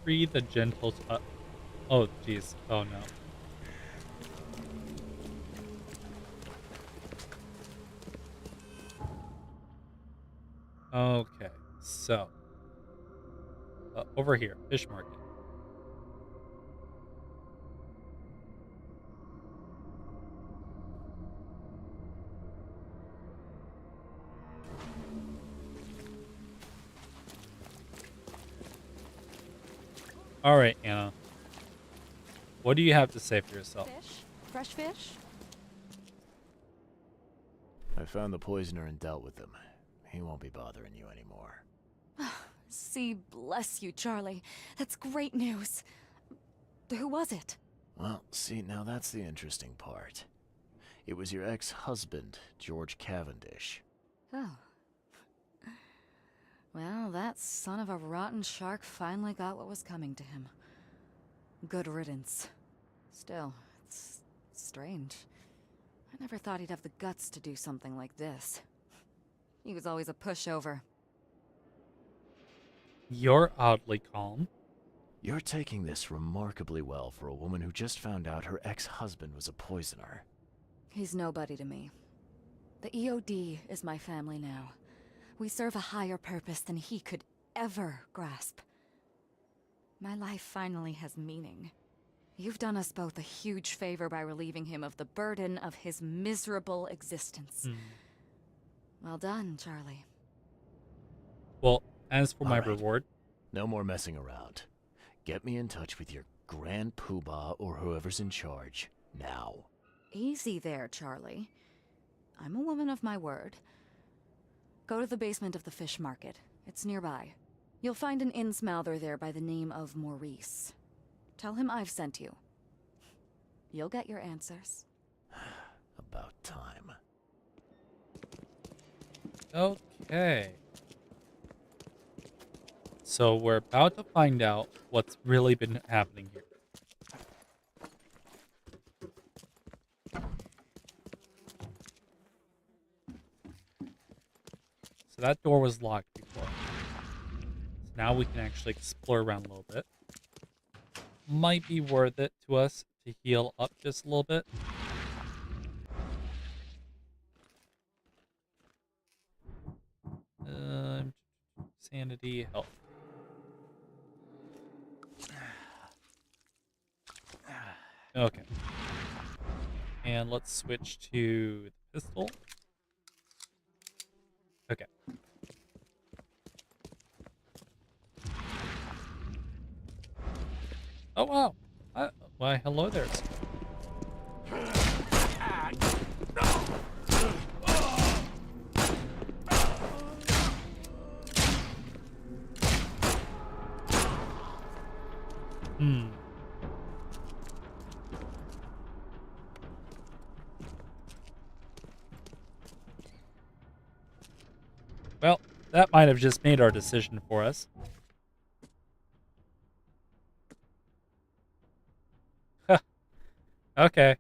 Free the gentle. Oh, jeez. Oh no. Okay, so over here, fish market. All right, Anna. What do you have to say for yourself? Fish? Fresh fish? I found the poisoner and dealt with him. He won't be bothering you anymore. See, bless you, Charlie. That's great news. Who was it? Well, see, now that's the interesting part. It was your ex-husband, George Cavendish. Oh. Well, that son of a rotten shark finally got what was coming to him. Good riddance. Still, it's strange. I never thought he'd have the guts to do something like this. He was always a pushover. You're oddly calm. You're taking this remarkably well for a woman who just found out her ex-husband was a poisoner. He's nobody to me. The EOD is my family now. We serve a higher purpose than he could ever grasp. My life finally has meaning. You've done us both a huge favor by relieving him of the burden of his miserable existence. Hmm. Well done, Charlie. Well, as for All my right. reward, No more messing around. Get me in touch with your Grand Poobah or whoever's in charge, now. Easy there, Charlie. I'm a woman of my word. Go to the basement of the fish market. It's nearby. You'll find an innsmouther there by the name of Maurice. Tell him I've sent you. You'll get your answers. About time. okay. So we're about to find out what's really been happening here. So that door was locked before. So now we can actually explore around a little bit. Might be worth it to us to heal up just a little bit. Sanity, health. Okay. And let's switch to the pistol. Okay. Oh, wow. Why, hello there. Hmm. Well, that might have just made our decision for us. Okay.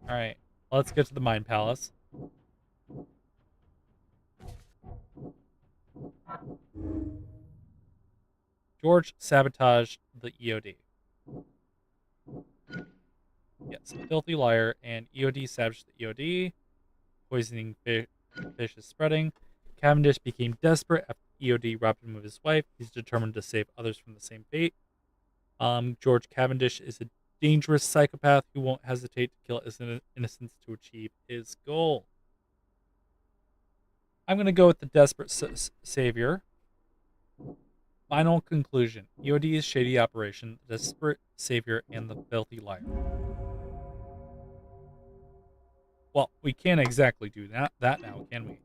Alright. Let's get to the Mind Palace. George sabotaged the EOD. Yes, filthy liar, and EOD sabotaged the EOD. Poisoning fish is spreading. Cavendish became desperate after EOD robbed him of his wife. He's determined to save others from the same fate. George Cavendish is a dangerous psychopath who won't hesitate to kill innocents to achieve his goal. I'm going to go with the desperate savior. Final conclusion. EOD's shady operation, the desperate savior, and the filthy liar. Well, we can't exactly do that now, can we?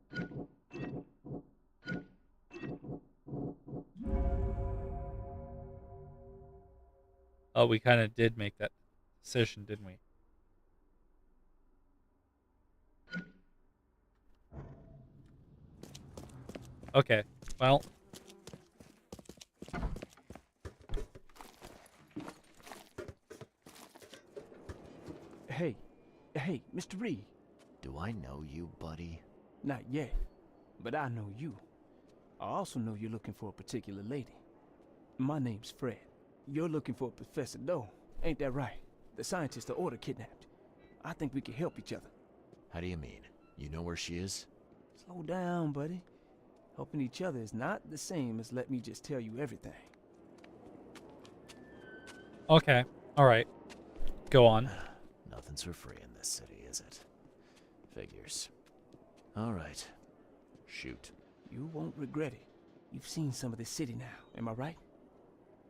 Oh, we kind of did make that decision, didn't we? Okay, well. Hey, Mr. Reed. Do I know you, buddy? Not yet, but I know you. I also know you're looking for a particular lady. My name's Fred. You're looking for Professor Doe, ain't that right? The scientist the Order kidnapped. I think we can help each other. How do you mean? You know where she is? Slow down, buddy. Helping each other is not the same as let me just tell you everything. Okay, alright. Go on. Nothing's for free in this city, is it? Figures. Alright. Shoot. You won't regret it. You've seen some of this city now, am I right?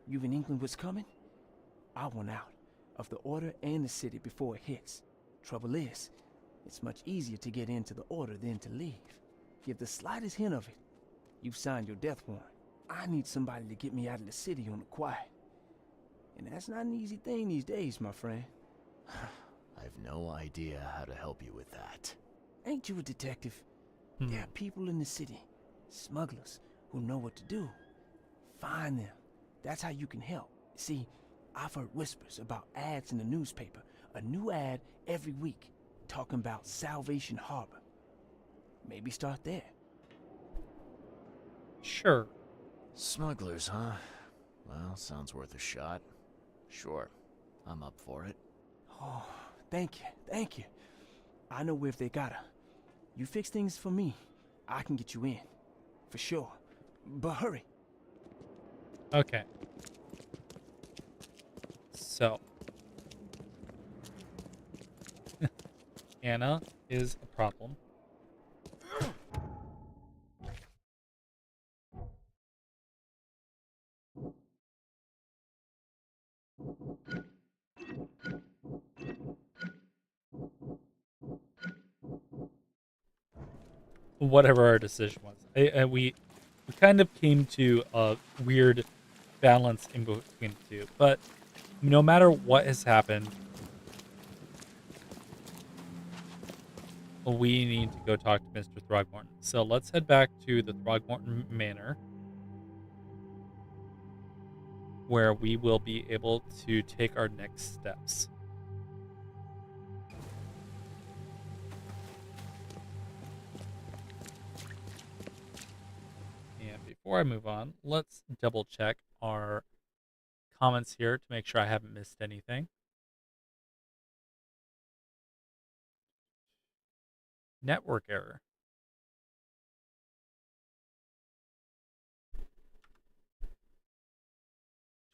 You've an inkling what's coming? I want out of the Order and the city before it hits. Trouble is, it's much easier to get into the Order than to leave. Give the slightest hint of it, you've signed your death warrant. I need somebody to get me out of the city on the quiet. And that's not an easy thing these days, my friend. I've no idea how to help you with that. Ain't you a detective? There are people in the city, smugglers, who know what to do. Find them. That's how you can help. See, I've heard whispers about ads in the newspaper. A new ad every week, talking about Salvation Harbor. Maybe start there. Sure. Smugglers, huh? Well, sounds worth a shot. Sure, I'm up for it. Oh, thank you. I know where if they got her. You fix things for me, I can get you in. For sure. But hurry. Okay. So, Anna is a problem. Whatever our decision was, we kind of came to a weird balance in between the two. But no matter what has happened, we need to go talk to Mr. Throgmorton. So let's head back to the Throgmorton Manor, where we will be able to take our next steps. And before I move on, let's double check our comments here to make sure I haven't missed anything. Network error.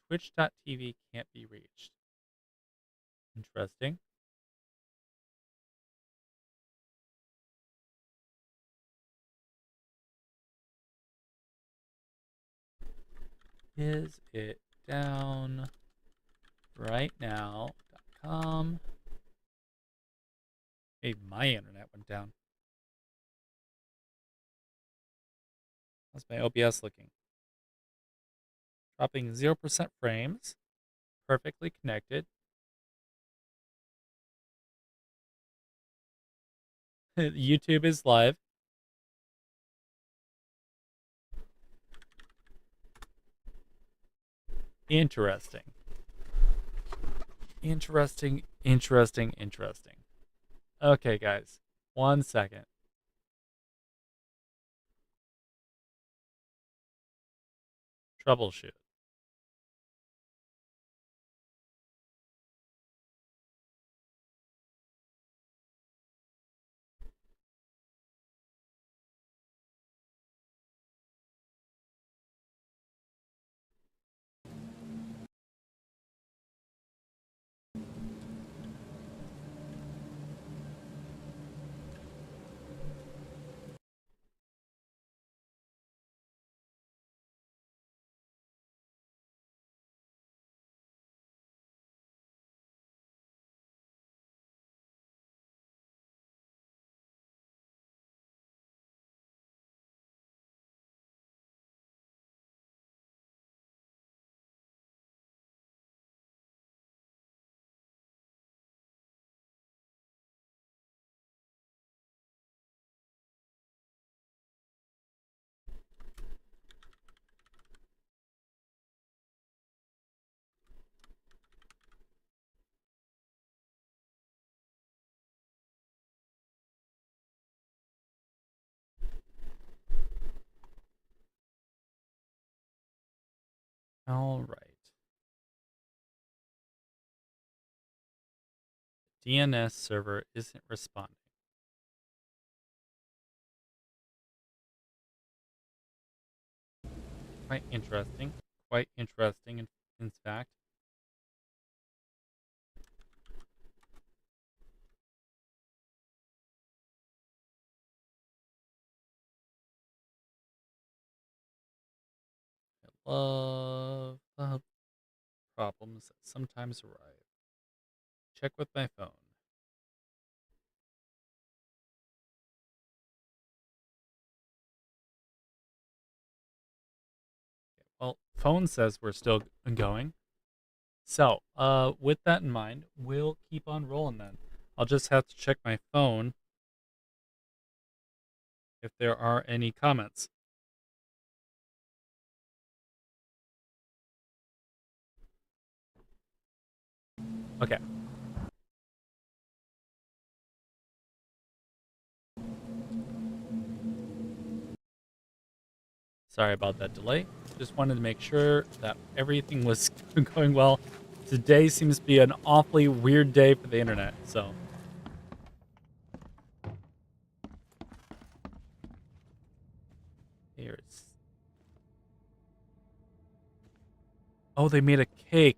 Twitch.tv can't be reached. Interesting. Is it down right now.com? Maybe my internet went down. How's my OBS looking? Dropping 0% frames. Perfectly connected. YouTube is live. Interesting. Interesting. Okay, guys. 1 second. Troubleshoot. All right. DNS server isn't responding. Quite interesting. Quite interesting, in fact. I love problems that sometimes arrive. Check with my phone. Well, phone says we're still going. So, with that in mind, we'll keep on rolling then. I'll just have to check my phone if there are any comments. Okay. Sorry about that delay. Just wanted to make sure that everything was going well. Today seems to be an awfully weird day for the internet, so. Here's. Oh, they made a cake.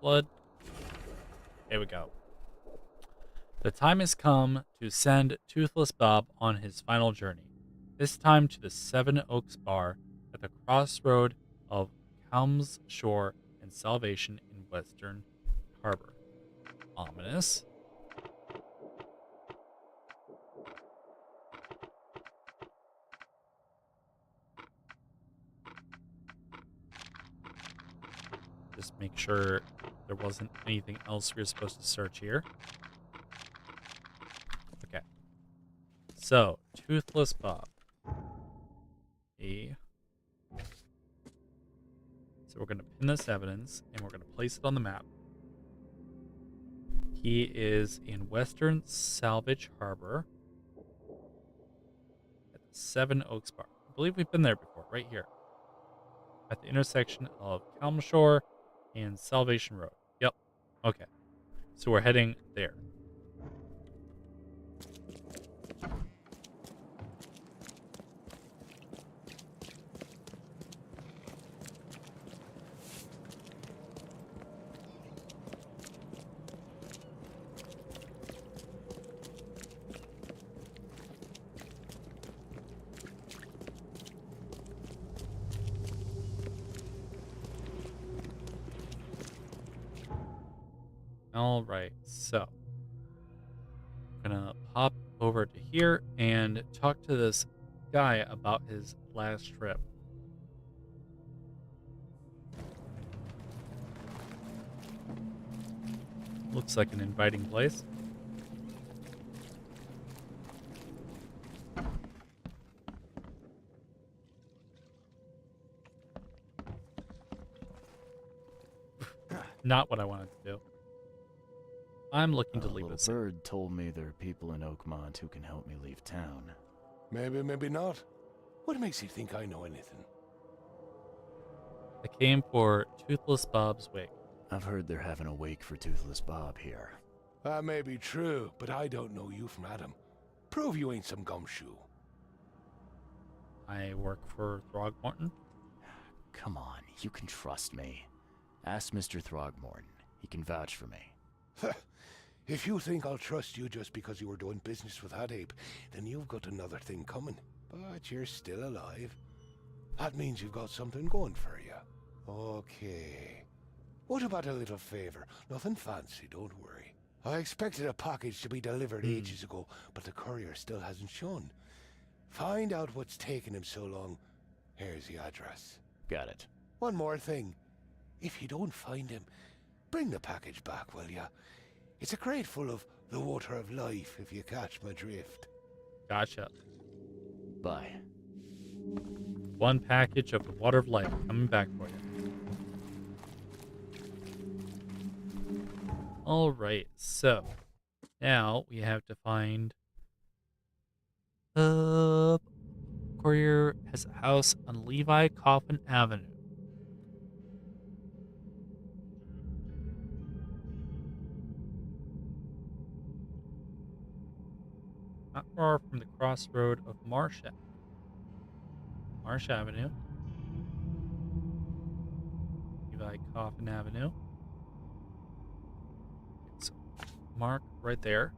blood. There we go. The time has come to send Toothless Bob on his final journey. This time to the Seven Oaks Bar at the crossroad of Helm's Shore and Salvation in Western Harbor. Ominous. Just make sure there wasn't anything else we were supposed to search here. Okay. So, Toothless Bob. So we're going to pin this evidence, and we're going to place it on the map. He is in Western Salvage Harbor at the Seven Oaks Bar. I believe we've been there before, right here. At the intersection of Helm Shore and Salvation Road. Yep. Okay. So we're heading there. All right, so I'm gonna pop over to here and talk to this guy about his last trip. Looks like an inviting place. Not what I wanted to do. I'm looking to leave this. Bird told me there are people in Oakmont who can help me leave town. Maybe, maybe not. What makes you think I know anything? I came for Toothless Bob's wake. I've heard they're having a wake for Toothless Bob here. That may be true, but I don't know you from Adam. Prove you ain't some gumshoe. I work for Throgmorton. Come on, you can trust me. Ask Mr. Throgmorton. He can vouch for me. If you think I'll trust you just because you were doing business with that ape, then you've got another thing coming. But you're still alive. That means you've got something going for you. Okay. What about a little favor? Nothing fancy, don't worry. I expected a package to be delivered ages ago, but the courier still hasn't shown. Find out what's taking him so long. Here's the address. Got it. One more thing. If you don't find him, bring the package back, will ya? It's a crate full of the water of life, if you catch my drift. Gotcha. Bye. One package of the water of life coming back for you. All right, so now we have to find. Courier has a house on Levi Coffin Avenue. Not far from the crossroad of Marsh Avenue. Levi Coffin Avenue. So mark right there.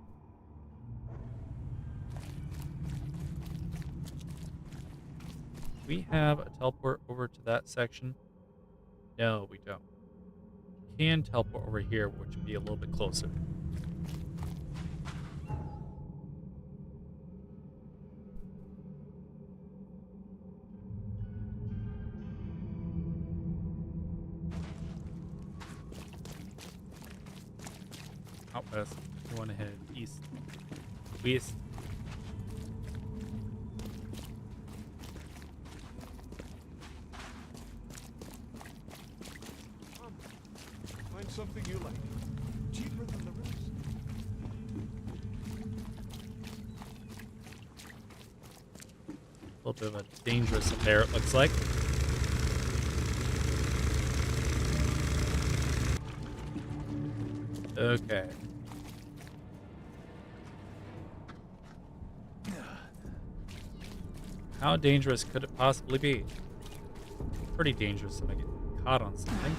We have a teleport over to that section. No, we don't. We can teleport over here, which would be a little bit closer. Out west. We want to head east. West. Find something you like. Cheaper than the rest. A little bit of a dangerous affair, it looks like. Okay. How dangerous could it possibly be? Pretty dangerous if I get caught on something.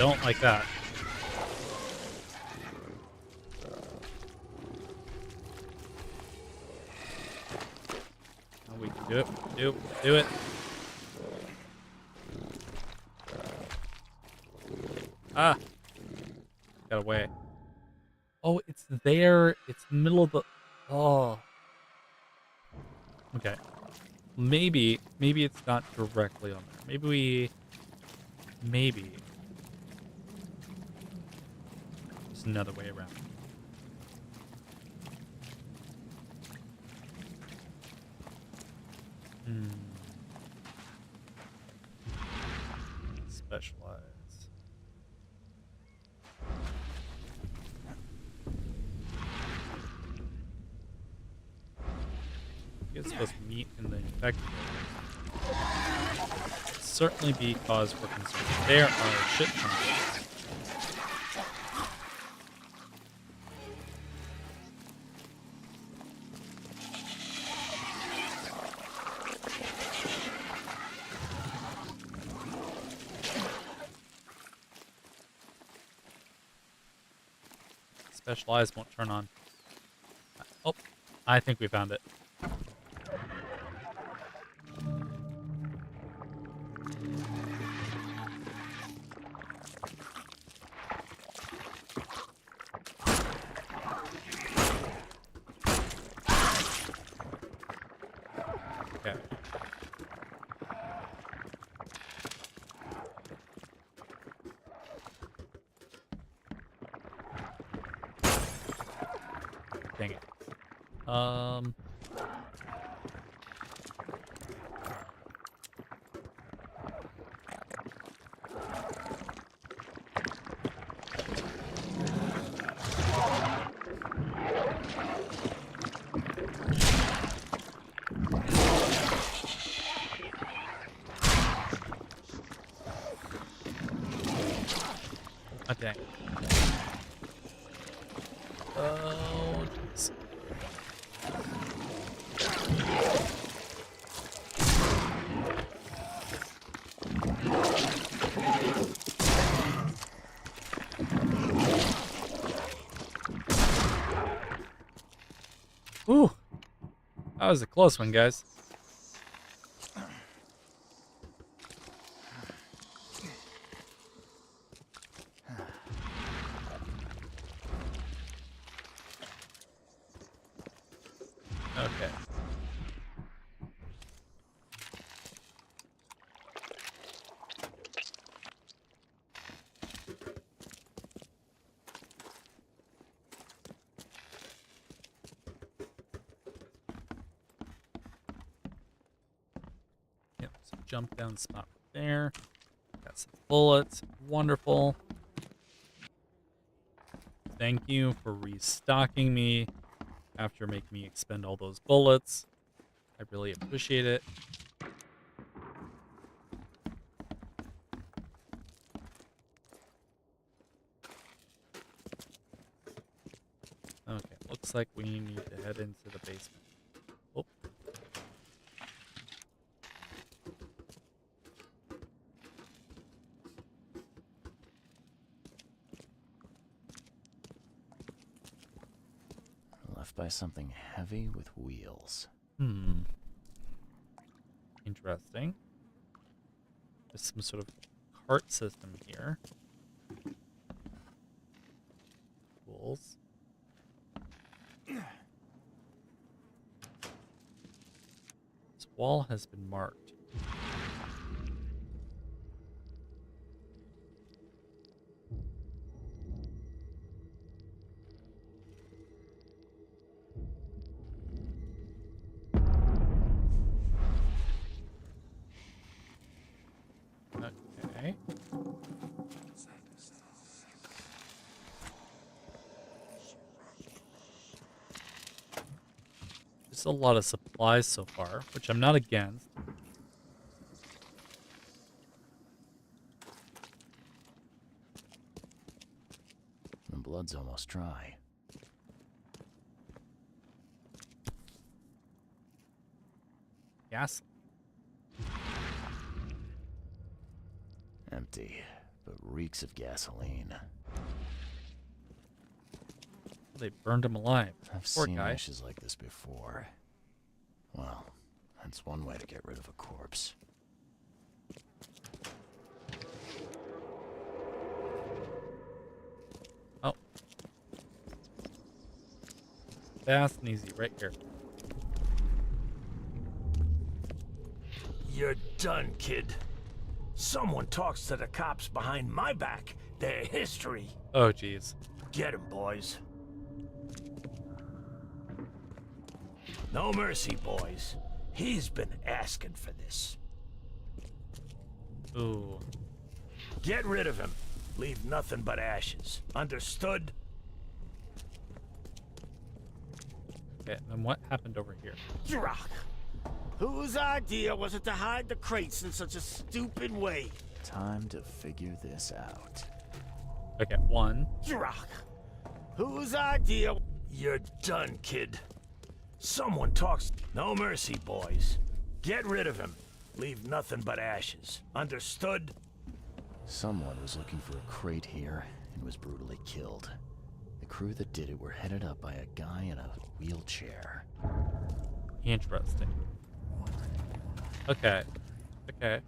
don't like that. Oh, we can do it. Do it. Ah! Got away. Oh, it's there. It's middle of the... Oh. Okay. Maybe it's not directly on there. Maybe. There's another way around. Specialize. It's supposed to meet in the infected area. Certainly because we're concerned. There are a shit ton of these. Specialized won't turn on. Oh, I think we found it. Okay. Dang it. Oh, dang. Oh, jeez. Ooh. That was a close one, guys. Okay. Yep, so jump down spot right there. Got some bullets. Wonderful. Thank you for restocking me after making me expend all those bullets. I really appreciate it. Okay, looks like we need to head into the basement. Oh. Left by something heavy with wheels. Interesting. There's some sort of cart system here. Tools. This wall has been marked. Okay. There's a lot of supplies so far, which I'm not against. The blood's almost dry. Gas. Empty. but reeks of gasoline. They burned him alive. I've Poor seen guy. ashes like this before. Well, that's one way to get rid of a corpse. Oh. Fast and easy, right here. You're done, kid. Someone talks to the cops behind my back. Their history. Oh, jeez. Get him, boys. No mercy, boys. He's been asking for this. Ooh. Get rid of him. Leave nothing but ashes. Understood? Okay, then what happened over here? Drock. Whose idea was it to hide the crates in such a stupid way? Time to figure this out. Okay, one. Drock. Whose idea? You're done, kid. Someone talks. No mercy, boys. Get rid of him. Leave nothing but ashes. Understood? Someone was looking for a crate here and was brutally killed. The crew that did it were headed up by a guy in a wheelchair. Interesting. Okay. Okay.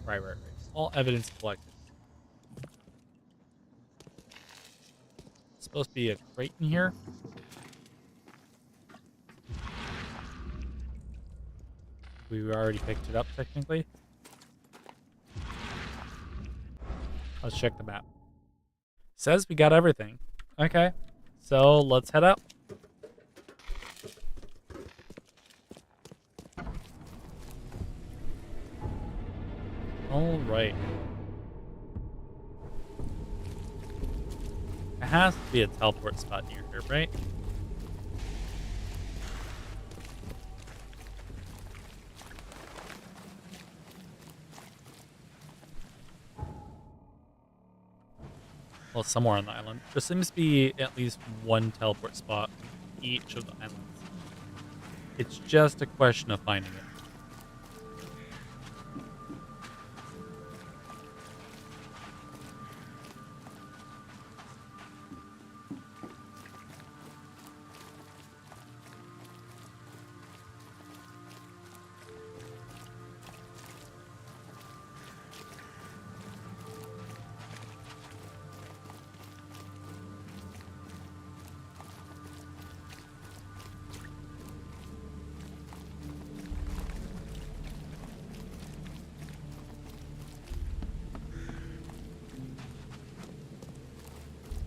Right. All evidence collected. Supposed to be a crate in here. We already picked it up, technically. Let's check the map. Says we got everything. Okay. So, let's head out. Alright. It has to be a teleport spot near here, right? Well, somewhere on the island. There seems to be at least one teleport spot on each of the islands. It's just a question of finding it.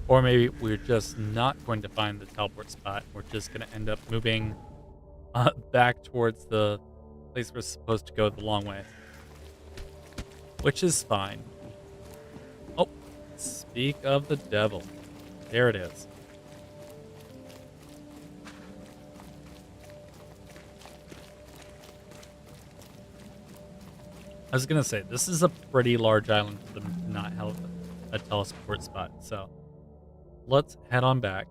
Or maybe we're just not going to find the teleport spot. We're just going to end up moving back towards the place we're supposed to go the long way. Which is fine. Oh, speak of the devil. There it is. I was going to say, this is a pretty large island for them to not have a teleport spot, so let's head on back.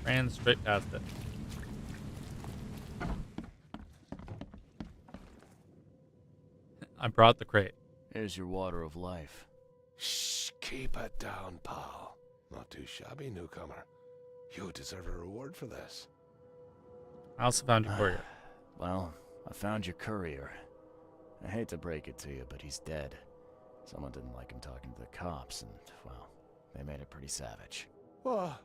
Ran straight past it. I brought the crate. Here's your water of life. Shh, keep it down, pal. Not too shabby, newcomer. You deserve a reward for this. I also found your courier. Well, I found your courier. I hate to break it to you, but he's dead. Someone didn't like him talking to the cops, and, well, they made it pretty savage. What?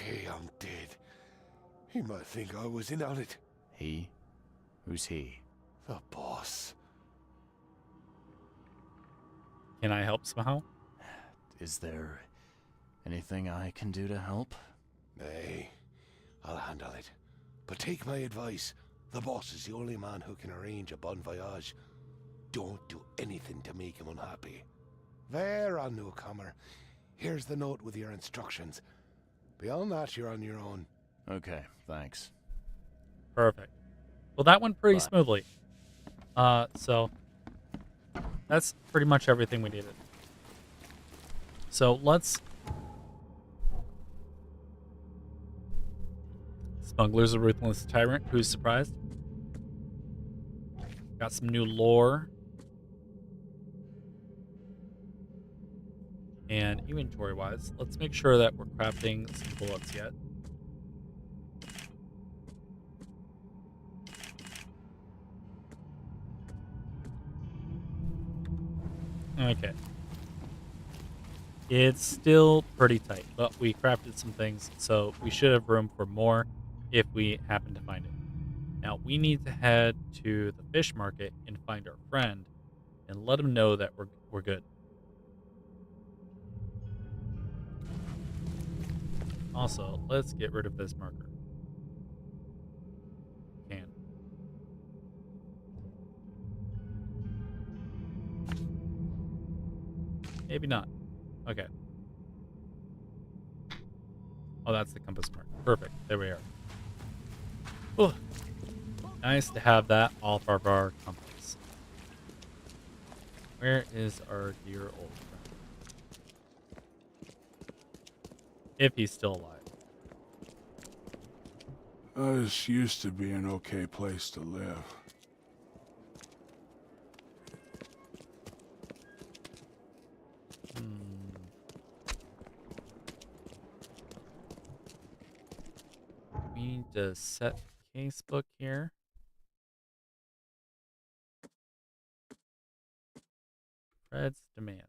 I'm dead. He might think I was in on it. He? Who's he? The boss. Can I help somehow? Is there anything I can do to help? Nay, I'll handle it. But take my advice. The boss is the only man who can arrange a bon voyage. Don't do anything to make him unhappy. There, newcomer. Here's the note with your instructions. Beyond that, you're on your own. Okay, thanks. Perfect. Well, that went pretty But smoothly. So that's pretty much everything we needed. So let's... Smuggler's a ruthless tyrant. Who's surprised? Got some new lore. And inventory-wise, let's make sure that we're crafting some bullets yet. Okay. It's still pretty tight, but we crafted some things, so we should have room for more if we happen to find it. Now, we need to head to the fish market and find our friend and let him know that we're good. Also, let's get rid of this marker. Can. Maybe not. Okay. Oh, that's the compass mark. Perfect. There we are. Ooh. Nice to have that off of our compass. Where is our dear old friend? If he's still alive. This used to be an okay place to live. We need to set casebook here. Fred's demands.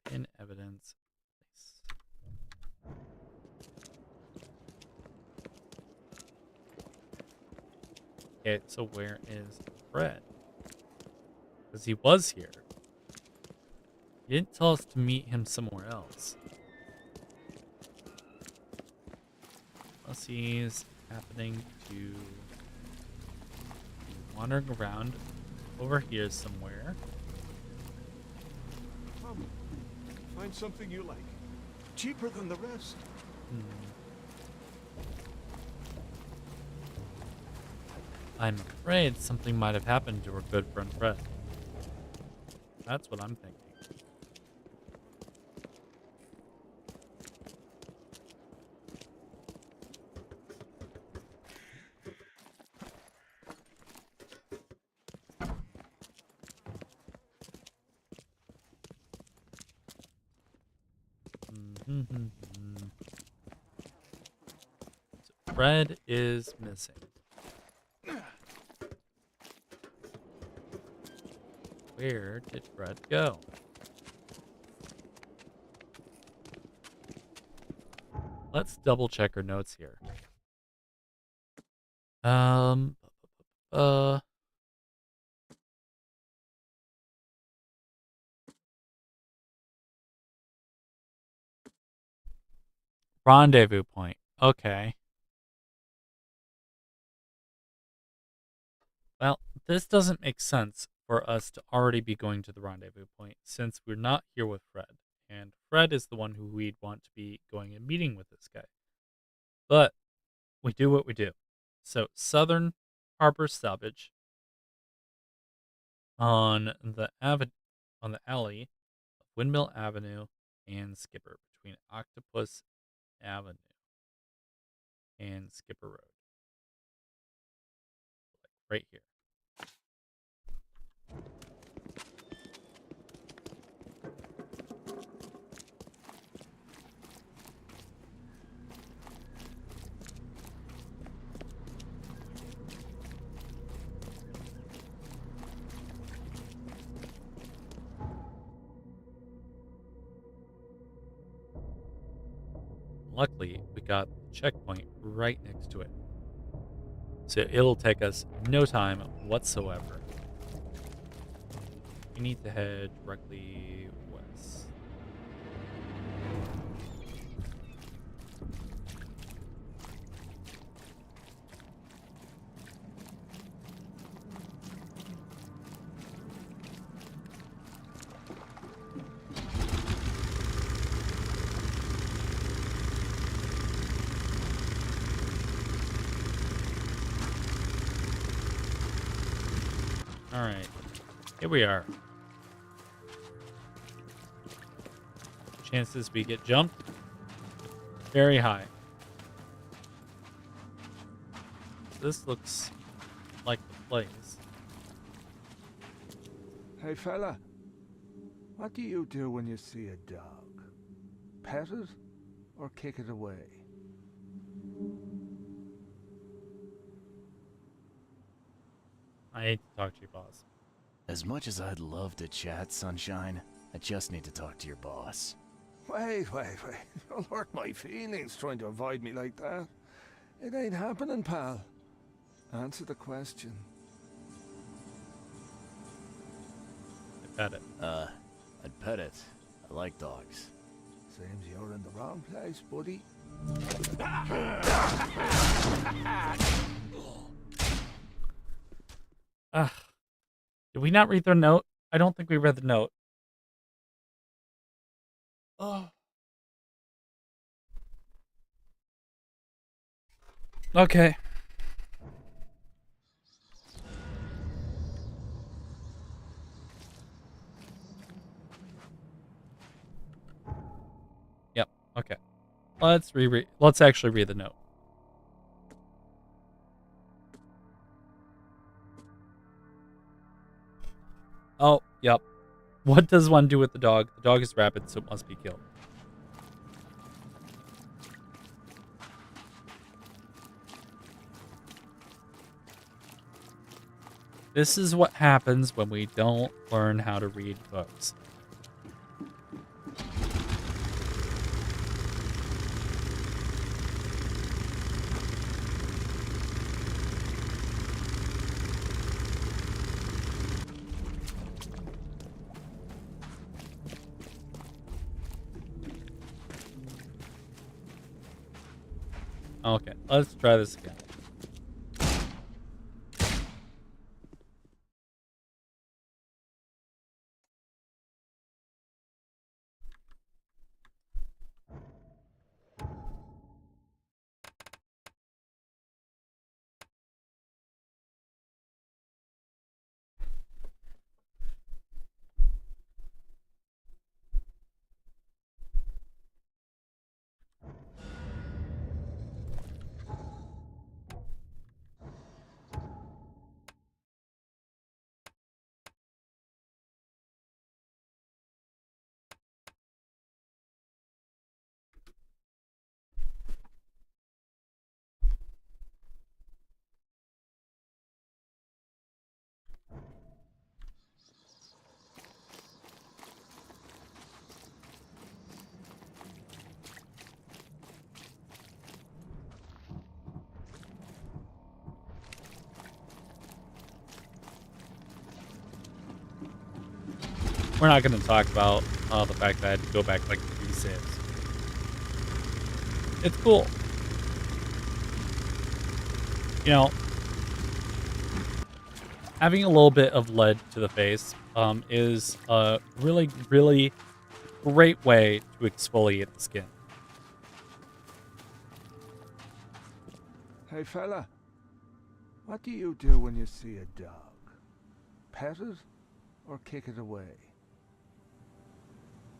Pin evidence. Okay, so where is Fred? Because he was here. He didn't tell us to meet him somewhere else. Unless he's happening to be wandering around over here somewhere. Come, find something you like. Cheaper than the rest. I'm afraid something might have happened to our good friend Fred. That's what I'm thinking. So Fred is missing. Where did Fred go? Let's double check our notes here. Rendezvous point. Okay. Well, this doesn't make sense for us to already be going to the rendezvous point since we're not here with Fred. And Fred is the one who we'd want to be going and meeting with this guy. But we do what we do. So Southern Harbor Salvage on the alley of Windmill Avenue and Skipper, between Octopus Avenue and Skipper Road. Like right here. Luckily, we got the checkpoint right next to it. So it'll take us no time whatsoever. We need to head directly west. Alright. Here we are. Chances we get jumped? Very high. This looks like the place. Hey, fella. What do you do when you see a dog? Pet it or kick it away? I hate to talk to your boss. As much as I'd love to chat, Sunshine, I just need to talk to your boss. Wait. Don't hurt my feelings trying to avoid me like that. It ain't happening, pal. Answer the question. I pet it. I'd pet it. I like dogs. Seems you're in the wrong place, buddy. Ugh. Did we not read the note? I don't think we read the note. Oh. Okay. Yep. Okay. Let's actually read the note. Oh, yep. What does one do with the dog? The dog is rabid, so it must be killed. This is what happens when we don't learn how to read books. Okay, let's try this again. We're not going to talk about the fact that I had to go back like 3 saves. It's cool. You know, having a little bit of lead to the face is a really, really great way to exfoliate the skin. Hey, fella. What do you do when you see a dog? Pet it or kick it away?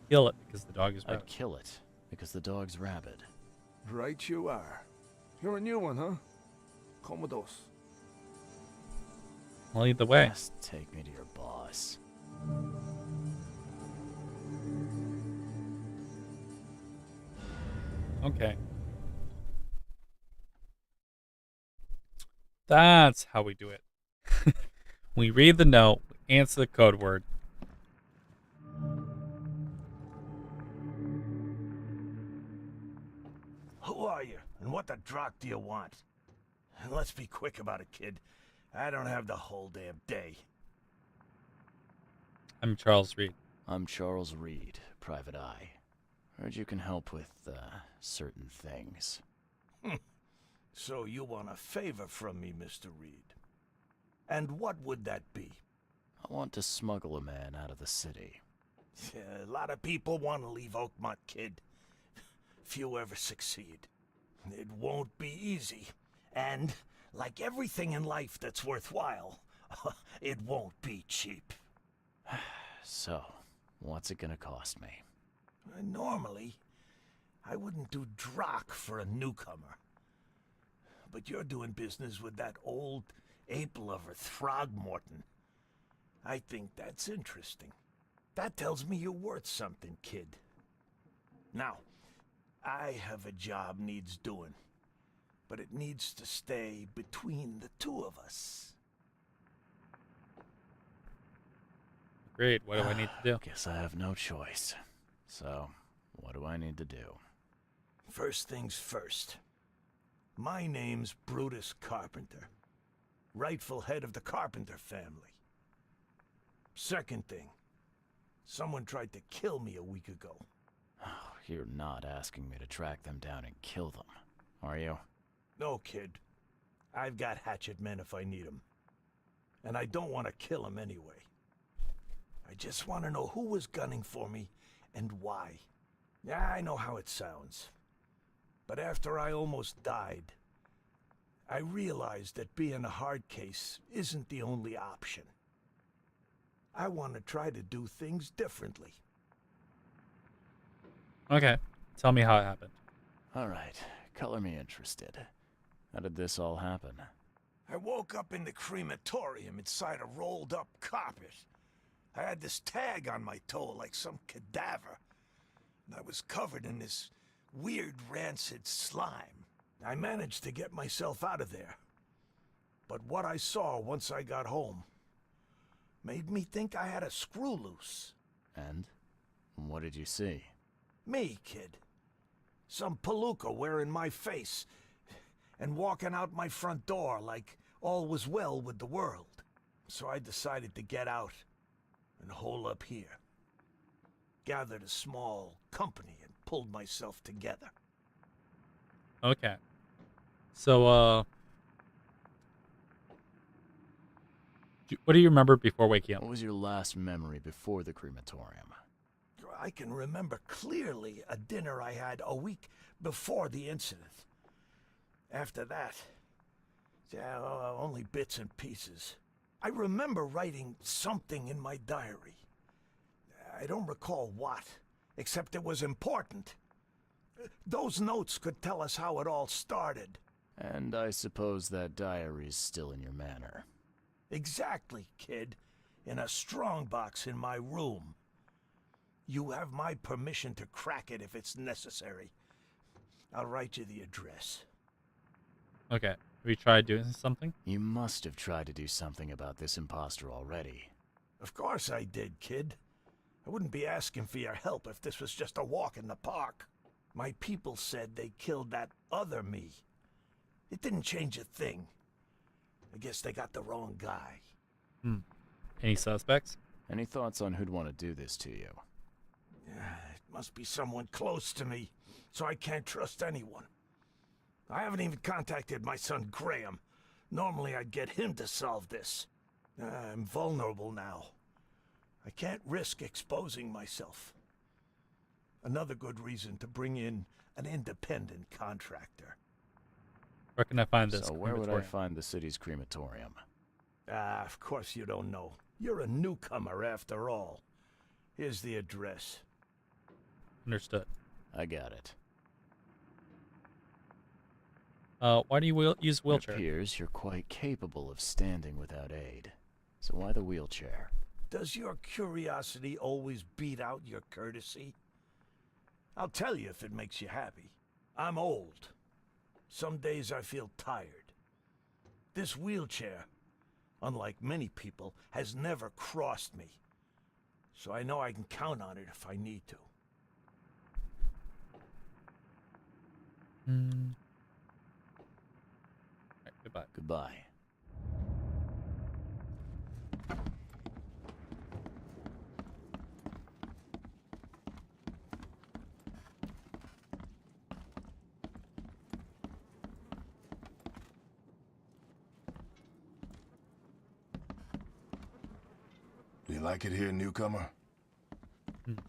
Kill it because the dog is rabid. I'd kill it because the dog's rabid. Right you are. You're a new one, huh? Come with us. Well, either way. Just take me to your boss. Okay. That's how we do it. We read the note, answer the code word. Who are you, and what the drock do you want? And let's be quick about it, kid. I don't have the whole damn day. I'm Charles Reed. I'm Charles Reed, Private Eye. Heard you can help with, certain things. So you want a favor from me, Mr. Reed. And what would that be? I want to smuggle a man out of the city. A lot of people want to leave Oakmont, kid. Few ever succeed. It won't be easy. And, like everything in life that's worthwhile, It won't be cheap. So, what's it gonna cost me? Normally, I wouldn't do Drock for a newcomer. But you're doing business with that old ape-lover Throgmorton. I think that's interesting. That tells me you're worth something, kid. Now, I have a job needs doing, but it needs to stay between the two of us. Great. What do I need to do? Guess I have no choice. So, what do I need to do? First things first. My name's Brutus Carpenter, rightful head of the Carpenter family. Second thing, someone tried to kill me a week ago. Oh, you're not asking me to track them down and kill them, are you? No, kid. I've got hatchet men if I need them. And I don't want to kill them anyway. I just want to know who was gunning for me and why. Yeah, I know how it sounds. But after I almost died, I realized that being a hard case isn't the only option. I want to try to do things differently. Okay. Tell me how it happened. All right, color me interested. How did this all happen? I woke up in the crematorium inside a rolled-up carpet. I had this tag on my toe like some cadaver, and I was covered in this weird rancid slime. I managed to get myself out of there. But what I saw once I got home made me think I had a screw loose. And? What did you see? Me, kid. Some palooka wearing my face and walking out my front door like all was well with the world. So I decided to get out and hole up here. Gathered a small company and pulled myself together. Okay. So, what do you remember before waking up? What was your last memory before the crematorium? I can remember clearly a dinner I had a week before the incident. After that, yeah, only bits and pieces. I remember writing something in my diary. I don't recall what, except it was important. Those notes could tell us how it all started. And I suppose that diary's still in your manor. Exactly, kid. In a strongbox in my room. You have my permission to crack it if it's necessary. I'll write you the address. Okay. Have you tried doing something? You must have tried to do something about this imposter already. Of course I did, kid. I wouldn't be asking for your help if this was just a walk in the park. My people said they killed that other me. It didn't change a thing. I guess they got the wrong guy. Any suspects? Any thoughts on who'd want to do this to you? It must be someone close to me, so I can't trust anyone. I haven't even contacted my son Graham. Normally I'd get him to solve this. I'm vulnerable now. I can't risk exposing myself. Another good reason to bring in an independent contractor. Where can I find this? So where would I crematorium? find the city's crematorium? Of course you don't know. You're a newcomer after all. Here's the address. Understood. I got it. Why do you use wheelchair? It appears you're quite capable of standing without aid. So why the wheelchair? Does your curiosity always beat out your courtesy? I'll tell you if it makes you happy. I'm old. Some days I feel tired. This wheelchair, unlike many people, has never crossed me. So I know I can count on it if I need to. Right, goodbye. Goodbye. Do you like it here, newcomer?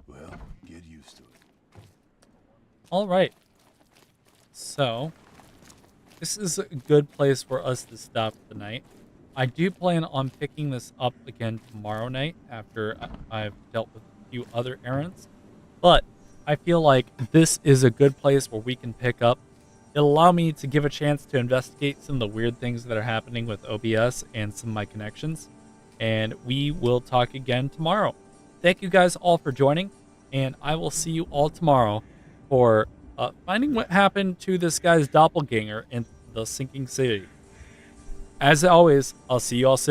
Well, get used to it. All right. So, this is a good place for us to stop the night. I do plan on picking this up again tomorrow night after I've dealt with a few other errands. But I feel like this is a good place where we can pick up. It'll allow me to give a chance to investigate some of the weird things that are happening with OBS and some of my connections. And we will talk again tomorrow. Thank you guys all for joining, and I will see you all tomorrow for finding what happened to this guy's doppelganger in the sinking city. As always, I'll see you all soon.